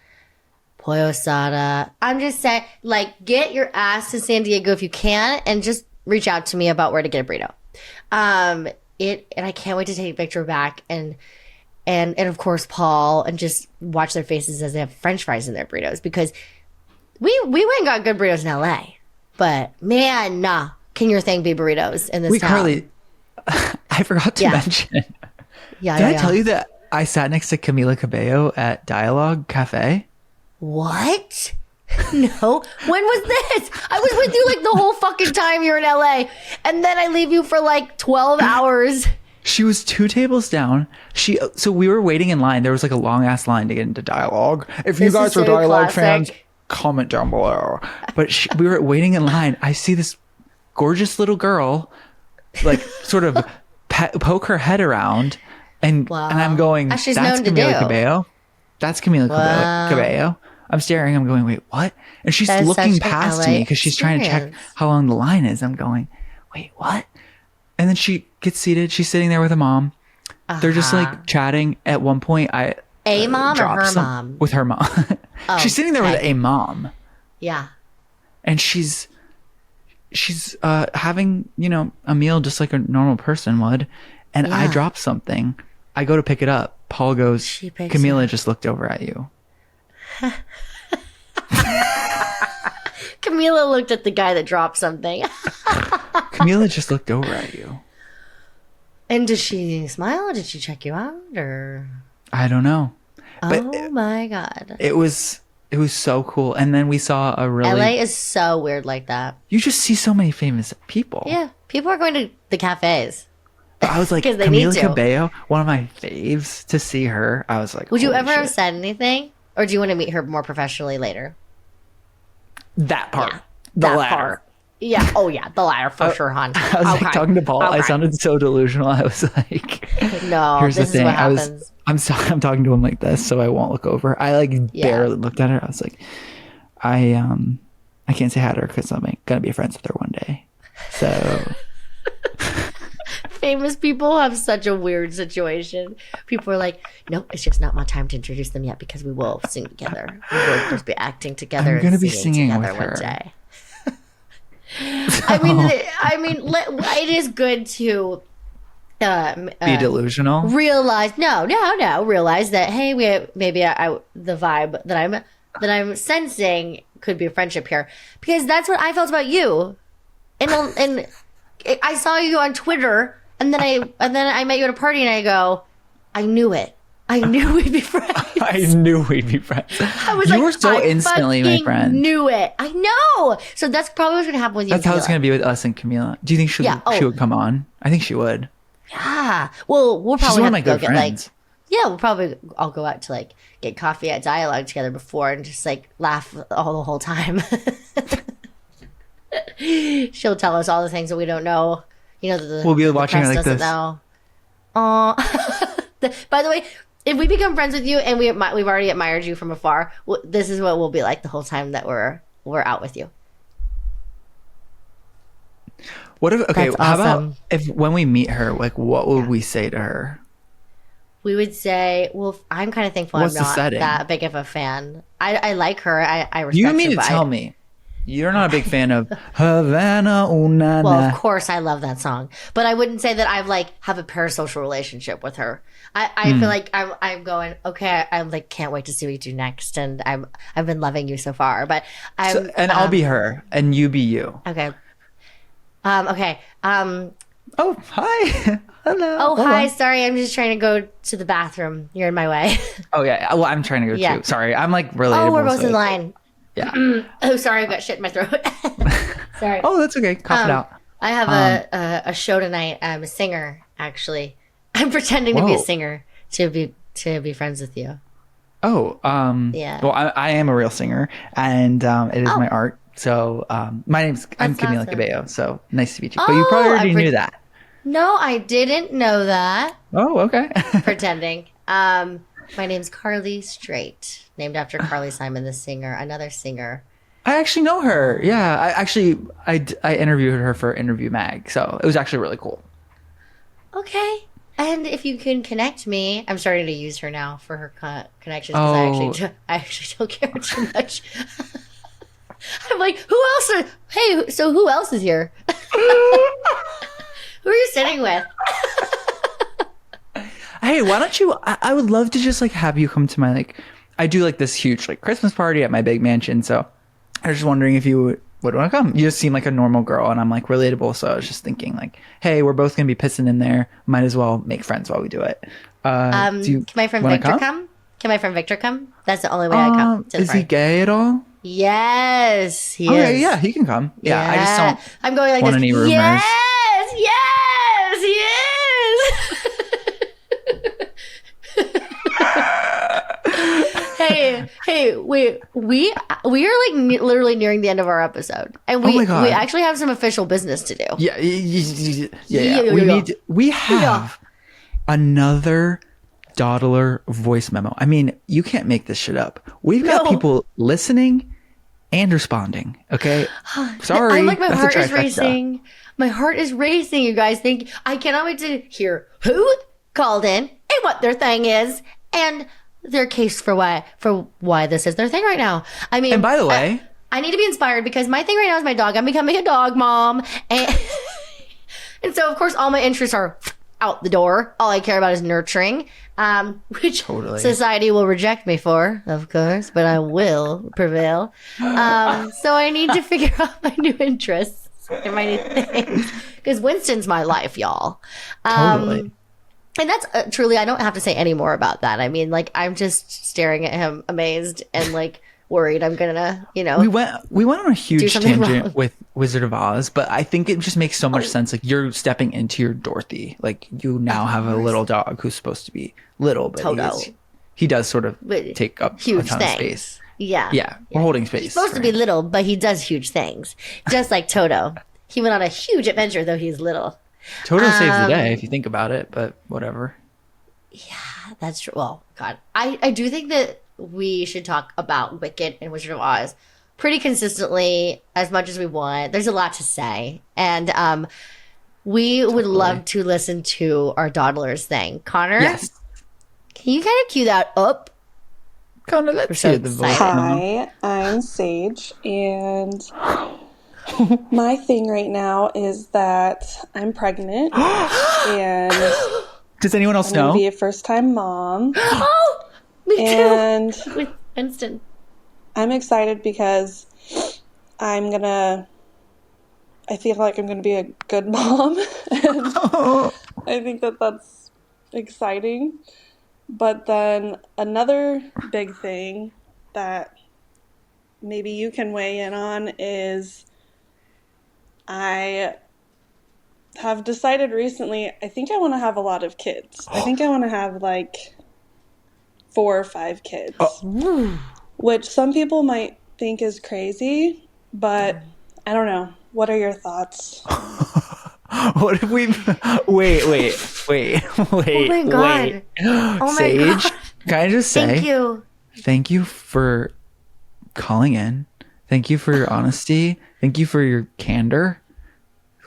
pollo asada. I'm just saying, like, get your ass to San Diego if you can and just reach out to me about where to get a burrito. And I can't wait to take Victor back and of course Paul, and just watch their faces as they have French fries in their burritos, because we went and got good burritos in LA, but man, can your thing be burritos in this town? Carly, I forgot to mention. Did I tell you that I sat next to Camila Cabello at Dialogue Cafe? What? No. When was this? I was with you like the whole fucking time you're in LA, and then I leave you for like 12 hours. She was 2 tables down. So we were waiting in line. There was like a long ass line to get into Dialogue. If you guys are Dialogue fans, comment down below. But we were waiting in line. I see this gorgeous little girl, like sort of poke her head around, and I'm going, that's Camila Cabello. That's Camila Cabello. I'm staring. I'm going, wait, what? And she's looking past me because she's trying to check how long the line is. I'm going, wait, what? And then she gets seated. She's sitting there with a mom. They're just like chatting. At one point, a mom or her mom? With her mom. She's sitting there with a mom. Yeah. And she's having, a meal just like a normal person would. And I drop something. I go to pick it up. Paul goes, Camila just looked over at you. Camila looked at the guy that dropped something. Camila just looked over at you. And did she smile? Did she check you out? Or I don't know. But oh my God. It was so cool. And then we saw a really... LA is so weird like that. You just see so many famous people. Yeah. People are going to the cafes. But I was like, Camila Cabello, one of my faves, to see her. I was like, would you ever have said anything? Or do you want to meet her more professionally later? That part. Yeah, the latter. Part. Yeah. Oh, yeah. The latter for sure, hon. I was like talking to Paul. I sounded so delusional. I was like, no, here's the thing. Is what happens. I'm talking to him like this, so I won't look over. I barely looked at her. I was like, I can't say hi to her because I'm gonna be friends with her one day. So famous people have such a weird situation. People are like, no, it's just not my time to introduce them yet because we will sing together. We will just be acting together. I'm gonna be singing together with her one day. I mean, it is good to be delusional. Realize realize that hey, the vibe that I'm sensing could be a friendship here, because that's what I felt about you, and I saw you on Twitter, and then I met you at a party, and I go, I knew it. I knew we'd be friends. I knew we'd be friends. I was you were so instantly my friend. Knew it. I know. So that's probably what's gonna happen with you. That's how it's gonna be with us and Camila. Do you think she would come on? I think she would. Yeah. Well, we'll probably have to go get friends. we'll probably all go out to get coffee at Dialogue together before and just laugh the whole time. She'll tell us all the things that we don't know. We'll be watching her like this. Know. By the way, if we become friends with you and we've already admired you from afar, this is what we'll be like the whole time that we're out with you. What if? Okay, That's how awesome. About if when we meet her, what would we say to her? We would say, "Well, I'm kind of thankful I'm not that big of a fan. I like her. I respect her." You mean to tell me you're not a big fan of Havana Unana? Well, of course, I love that song, but I wouldn't say that I've have a parasocial relationship with her. I feel like I'm going, okay, I'm can't wait to see what you do next, and I've been loving you so far, but I'll be her and you be you. Okay. Okay. Oh, hi. Hello. Oh, hi. Sorry, I'm just trying to go to the bathroom. You're in my way. Oh yeah. Well, I'm trying to go too. Sorry, I'm relatable. Oh, we're both in line. Yeah. Oh, sorry, I've got shit in my throat. Sorry. Oh, that's okay. Cough it out. I have a show tonight. I'm a singer, actually. I'm pretending to be a singer to be friends with you. Oh, yeah. Well, I am a real singer, and it is my art. So, I'm Camila Cabello. So nice to meet you. But you probably already knew that. No, I didn't know that. Oh, okay. Pretending. My name's Carly Straight, named after Carly Simon, the singer, another singer. I actually know her. Yeah, I interviewed her for Interview Mag, so it was actually really cool. Okay. And if you can connect me, I'm starting to use her now for her connections because I actually don't care too much. I'm like, who else? Who else is here? Who are you sitting with? Hey, why don't you? I would love to just have you come to my I do this huge Christmas party at my big mansion. So I was just wondering if you would want to come. You just seem like a normal girl, and I'm relatable. So I was just thinking hey, we're both gonna be pissing in there. Might as well make friends while we do it. Can my friend Victor come? Can my friend Victor come? That's the only way I come to the party. Is he gay at all? Yes, he is. Okay, yeah, he can come. Yeah, I just don't. I'm going want any rumors. Yes, he is. Hey, we are literally nearing the end of our episode, and we actually have some official business to do. Yeah. We have another Dawdler voice memo. I mean, you can't make this shit up. We've got people listening and responding. Okay, sorry. I'm my heart is racing. My heart is racing, you guys. I cannot wait to hear who called in and what their thing is and their case for why this is their thing right now. I mean, and by the way, I need to be inspired because my thing right now is my dog. I'm becoming a dog mom, and so of course all my interests are out the door. All I care about is nurturing, which society will reject me for, of course, but I will prevail. So I need to figure out my new interests. They're my new things. Because Winston's my life, y'all. Totally. And that's truly, I don't have to say any more about that. I mean, like, I'm just staring at him amazed and like worried I'm gonna, we went on a huge tangent wrong. with Wizard of Oz, but I think it just makes so much sense. Like, you're stepping into your Dorothy. Like, you now have a little dog who's supposed to be little, but he does sort of take up huge a ton of space. Yeah, we're holding space. He's supposed to be little, but he does huge things, just like Toto. He went on a huge adventure, though he's little. Toto saves the day, if you think about it, but whatever. Yeah, that's true. Well, God, I do think that we should talk about Wicked and Wizard of Oz pretty consistently, as much as we want. There's a lot to say, and we would love to listen to our toddlers thing. Connor, yes, can you kind of cue that up? Connor, let's hear the voice. Hi, I'm Sage, and my thing right now is that I'm pregnant, and does anyone else know? I'm gonna be a first-time mom. Oh, me too. And with Winston, I'm excited because I feel like I'm gonna be a good mom, and I think that that's exciting. But then another big thing that maybe you can weigh in on is I have decided recently, I think I want to have a lot of kids. I think I want to have like 4 or 5 kids, which some people might think is crazy, but I don't know. What are your thoughts? What if we wait. Oh my God. Oh my Sage, God. can I just say thank you for calling in. Thank you for your honesty. Thank you for your candor,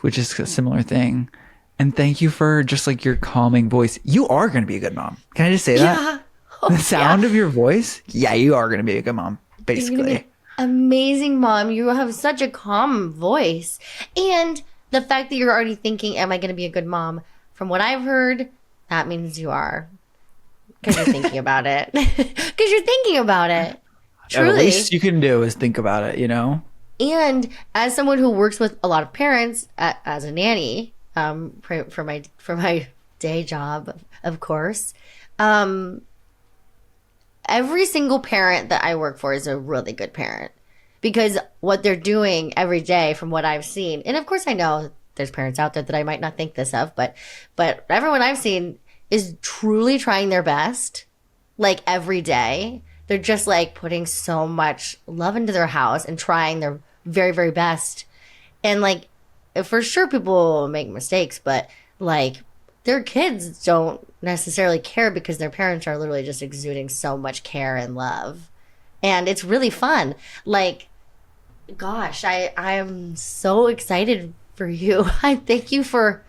which is a similar thing. And thank you for just like your calming voice. You are going to be a good mom. Can I just say that? The sound of your voice. Yeah, you are going to be a good mom, basically. Amazing mom. You have such a calm voice. And the fact that you're already thinking, am I going to be a good mom? From what I've heard, that means you are. Because you're thinking about it. Because you're thinking about it. Truly. The least you can do is think about it, you know? And as someone who works with a lot of parents as a nanny, for my day job, of course, every single parent that I work for is a really good parent. Because what they're doing every day, from what I've seen, and of course I know there's parents out there that I might not think this of, but everyone I've seen is truly trying their best, like every day. They're just like putting so much love into their house and trying their very, very best. And like, for sure people make mistakes, but like their kids don't necessarily care because their parents are literally just exuding so much care and love. And it's really fun. Like, gosh, I'm so excited for you. I thank you for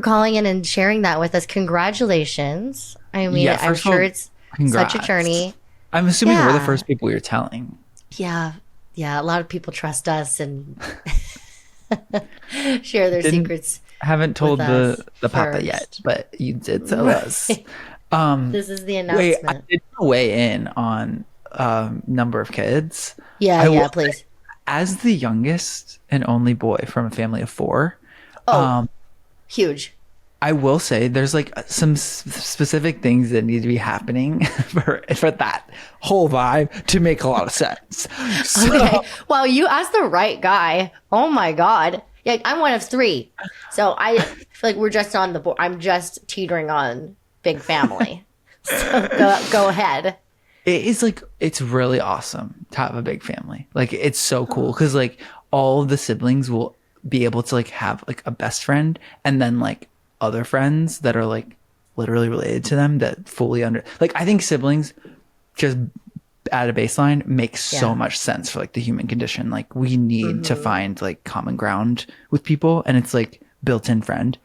calling in and sharing that with us. Congratulations. I mean, I'm sure it's such a journey. I'm assuming we're the first people you're telling. Yeah. A lot of people trust us and share their secrets. Haven't told the papa yet, but you did tell us. This is the announcement. Wait, I did weigh in on number of kids. Yeah, please. As the youngest and only boy from a family of 4. Huge. I will say there's like some specific things that need to be happening for that whole vibe to make a lot of sense. Okay. Well, you asked the right guy. Oh my God. Yeah, I'm one of 3. So I feel like we're just on the board. I'm just teetering on big family. So go ahead. It is like, it's really awesome to have a big family. Like, it's so cool because like all of the siblings will be able to like have like a best friend and then like other friends that are like literally related to them that fully like, I think siblings just at a baseline makes so much sense for like the human condition. Like, we need to find like common ground with people, and it's like built-in friend.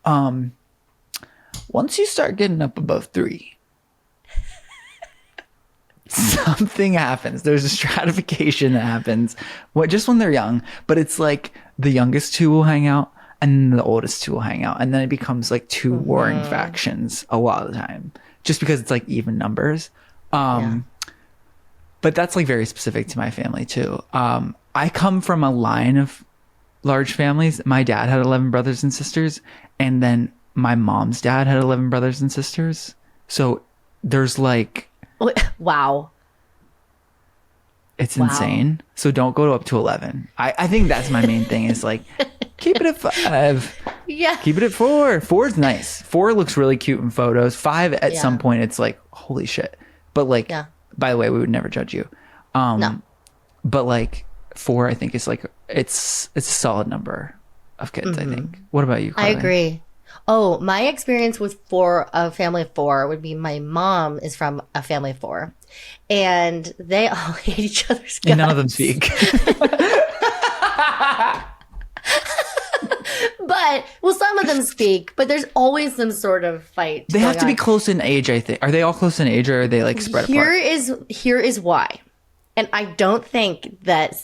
Once you start getting up above 3, something happens. There's a stratification that happens just when they're young, but it's like the youngest 2 will hang out and the oldest 2 will hang out, and then it becomes like 2 warring factions a lot of the time just because it's like even numbers. But that's like very specific to my family too. I come from a line of large families. My dad had 11 brothers and sisters, and then my mom's dad had 11 brothers and sisters. So there's like... Wow. It's insane. So don't go up to 11. I think that's my main thing is like, keep it at 5. Yeah. Keep it at 4. 4 is nice. 4 looks really cute in photos. 5 at some point, it's like, holy shit. But like, by the way, we would never judge you. No. But like 4, I think is like, it's a solid number of kids, I think. What about you, Carly? I agree. Oh, my experience with a family of 4 would be my mom is from a family of 4. And they all hate each other's guts. And none of them speak. But, well, some of them speak, but there's always some sort of fight. They have to be close in age, I think. Are they all close in age or are they like spread apart? Here is why. And I don't think that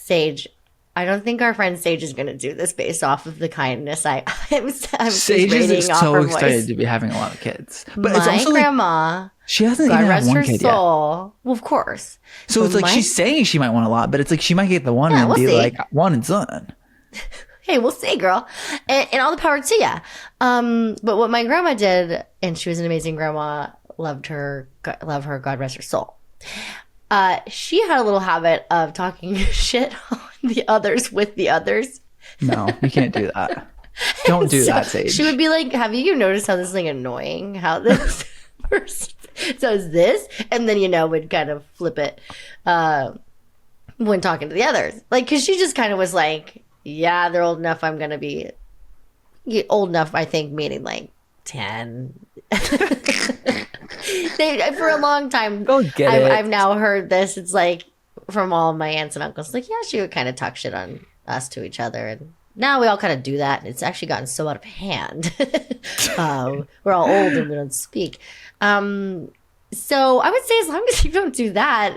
I don't think our friend Sage is going to do this based off of the kindness I'm Sage is so excited to be having a lot of kids. But my it's also grandma, she hasn't God even rest had one her kid soul. Well, of course. So it's like she's saying she might want a lot, but it's like she might get the one and we'll be see. like, one and done. Hey, we'll see, girl. And all the power to ya. But what my grandma did, and she was an amazing grandma, love her, God rest her soul. She had a little habit of talking shit on the others with the others. No, you can't do that. Don't do that, Sage. She would be like, have you noticed how this is like annoying? How this person says this? And then, would kind of flip it when talking to the others. Like, because she just kind of was like, yeah, they're old enough. I'm going to be old enough, I think, meaning like 10. For a long time, I've now heard this. It's like from all of my aunts and uncles, like, yeah, she would kind of talk shit on us to each other. And now we all kind of do that. And it's actually gotten so out of hand. We're all old and we don't speak. So I would say as long as you don't do that,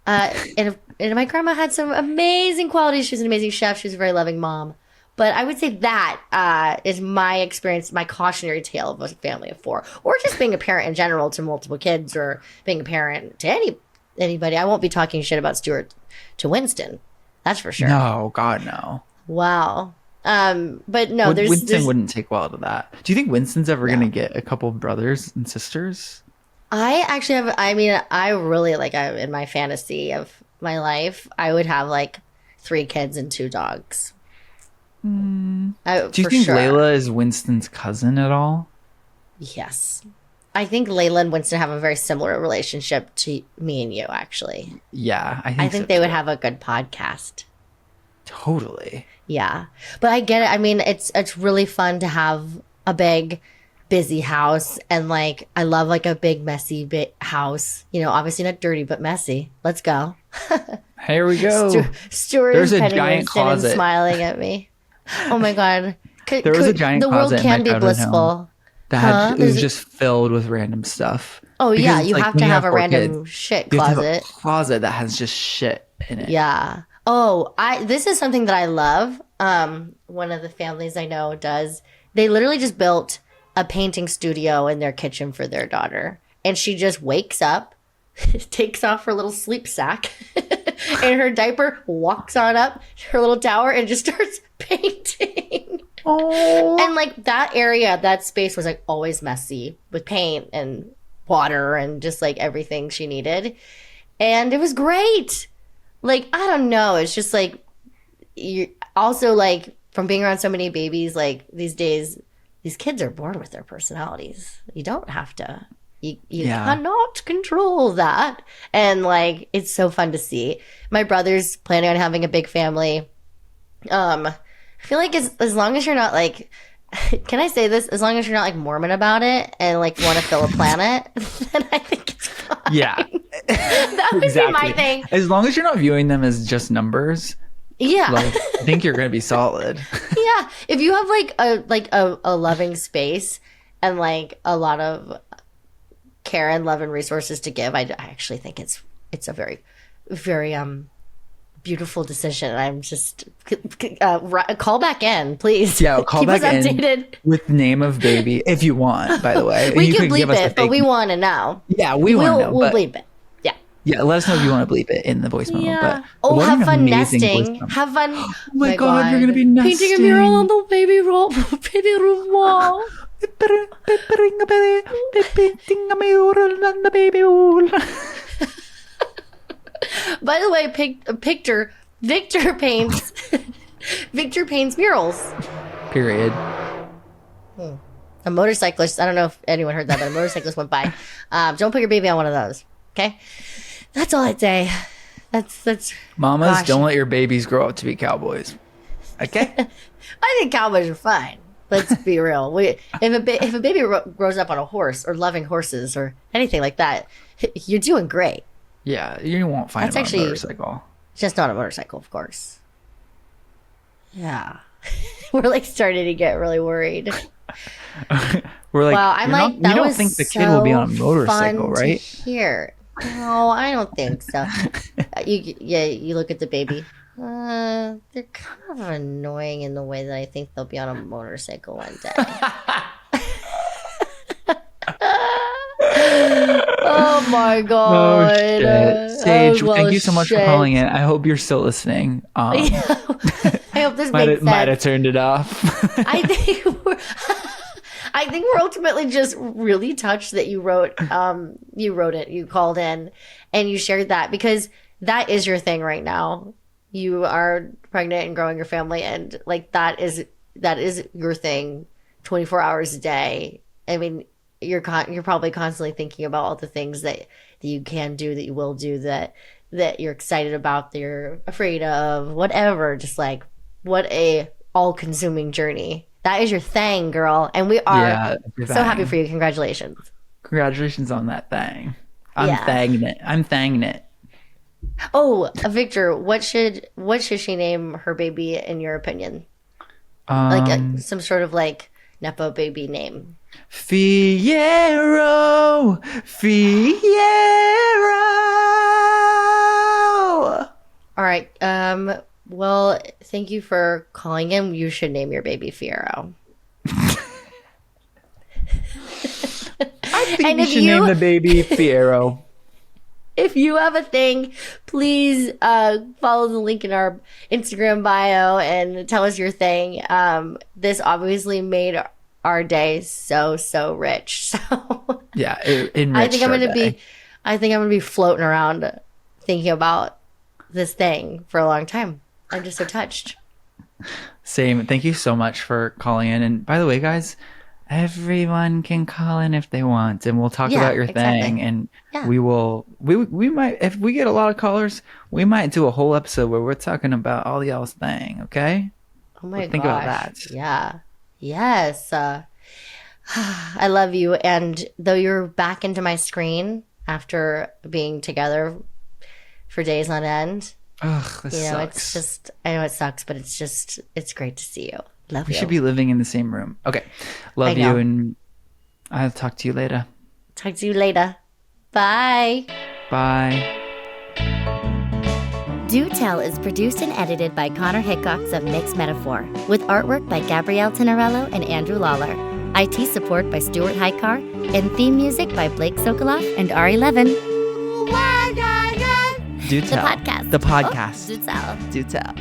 and my grandma had some amazing qualities. She was an amazing chef. She was a very loving mom. But I would say that is my experience, my cautionary tale of a family of 4. Or just being a parent in general to multiple kids or being a parent to anybody. I won't be talking shit about Stuart to Winston. That's for sure. No, God, no. Wow. But no, Winston wouldn't take well to that. Do you think Winston's ever going to get a couple of brothers and sisters? I actually have, I really like, in my fantasy of my life, I would have like 3 kids and 2 dogs. Do you think Layla is Winston's cousin at all? Yes. I think Layla and Winston have a very similar relationship to me and you, actually. Yeah, I think they would have a good podcast. Totally. Yeah. But I get it. It's really fun to have a big, busy house. And like, I love like a big, messy house. Obviously not dirty, but messy. Let's go. Here we go. Stuart is petting Winston and smiling at me. Oh my God. There was a giant closet in my childhood blissful. That it was just filled with random stuff. Oh, because yeah. You have to have a random shit closet. You have to have a closet that has just shit in it. Yeah. Oh, this is something that I love. One of the families I know does. They literally just built a painting studio in their kitchen for their daughter. And she just wakes up, takes off her little sleep sack and her diaper, walks on up her little tower and just starts painting. Oh. And like that area, that space was like always messy with paint and water and just like everything she needed. And it was great. Like, I don't know. It's just like, you also like from being around so many babies, like these days, these kids are born with their personalities. You don't have to. You cannot control that. And like, it's so fun to see. My brother's planning on having a big family. I feel like as long as you're not like, can I say this? As long as you're not like Mormon about it and like want to fill a planet, then I think it's fine. Yeah. That would be my thing. As long as you're not viewing them as just numbers. Yeah. Like, I think you're going to be solid. Yeah. If you have like a loving space and like a lot of care and love and resources to give, I actually think it's a very, very beautiful decision. I'm just call back in, please. Yeah, call Keep back us in updated with name of baby if you want. By the way, we can bleep it, but we want to know. Yeah, we want to know. We'll bleep it. Yeah. Yeah, let us know if you want to bleep it in the voice memo. Yeah. But what have an fun amazing nesting. voice memo. Have fun. Oh my God, you're gonna be nesting. Painting a mural on the baby room wall. Painting a mural on the baby wall. By the way, Victor paints. Victor paints murals. Period. A motorcyclist. I don't know if anyone heard that, but a motorcyclist went by. Don't put your baby on one of those. Okay, that's all I'd say. That's. Mamas, gosh. don't let your babies grow up to be cowboys. Okay. I think cowboys are fine. Let's be real. If a baby grows up on a horse or loving horses or anything like that, you're doing great. Yeah, you won't find That's them on actually- a motorcycle. Just not a motorcycle, of course. Yeah. We're like starting to get really worried. We're like, Wow, I'm like, that you don't was think the kid will be on a so motorcycle, fun right? To hear. No, I don't think so. You look at the baby. They're kind of annoying in the way that I think they'll be on a motorcycle one day. Oh my God. Sage, Oh, well, thank you so much for shit. calling in. I hope you're still listening. I hope this Might makes have sense. turned it off. I think we're ultimately just really touched that you wrote it, you called in and you shared that, because that is your thing right now. You are pregnant and growing your family, and like that is your thing 24 hours a day. I mean, you're probably constantly thinking about all the things that you can do, that you will do, that you're excited about, that you're afraid of, whatever. Just like, what a all-consuming journey. That is your thing, girl. And we are so happy for you. Congratulations. Congratulations on that thing. I'm Yeah. thanging it. Oh, Victor, what should she name her baby in your opinion? Like some sort of like Nepo baby name. Fiero. All right. Well, thank you for calling in. You should name your baby Fiero. I think And you if should name the baby Fiero. If you have a thing, please follow the link in our Instagram bio and tell us your thing. This obviously made our day so rich. So Yeah, I think I'm gonna be floating around thinking about this thing for a long time. I'm just so touched. Same. Thank you so much for calling in. And by the way, guys, everyone can call in if they want, and we'll talk about your thing. And we might, if we get a lot of callers, we might do a whole episode where we're talking about all y'all's thing. Okay. Oh my gosh. Think about that. Yeah. Yes. I love you. And though you're back into my screen after being together for days on end, Ugh, this sucks. it's just, I know it sucks, but it's great to see you. Love you. We should be living in the same room. Okay. Love you, and I'll talk to you later. Talk to you later. Bye. Bye. Do Tell is produced and edited by Connor Hickox of Mixed Metaphor, with artwork by Gabrielle Tenorello and Andrew Lawler. IT support by Stuart Highcar, and theme music by Blake Sokoloff and Ari Levin. Do Tell. The podcast. The podcast. Oh, Do Tell. Do Tell.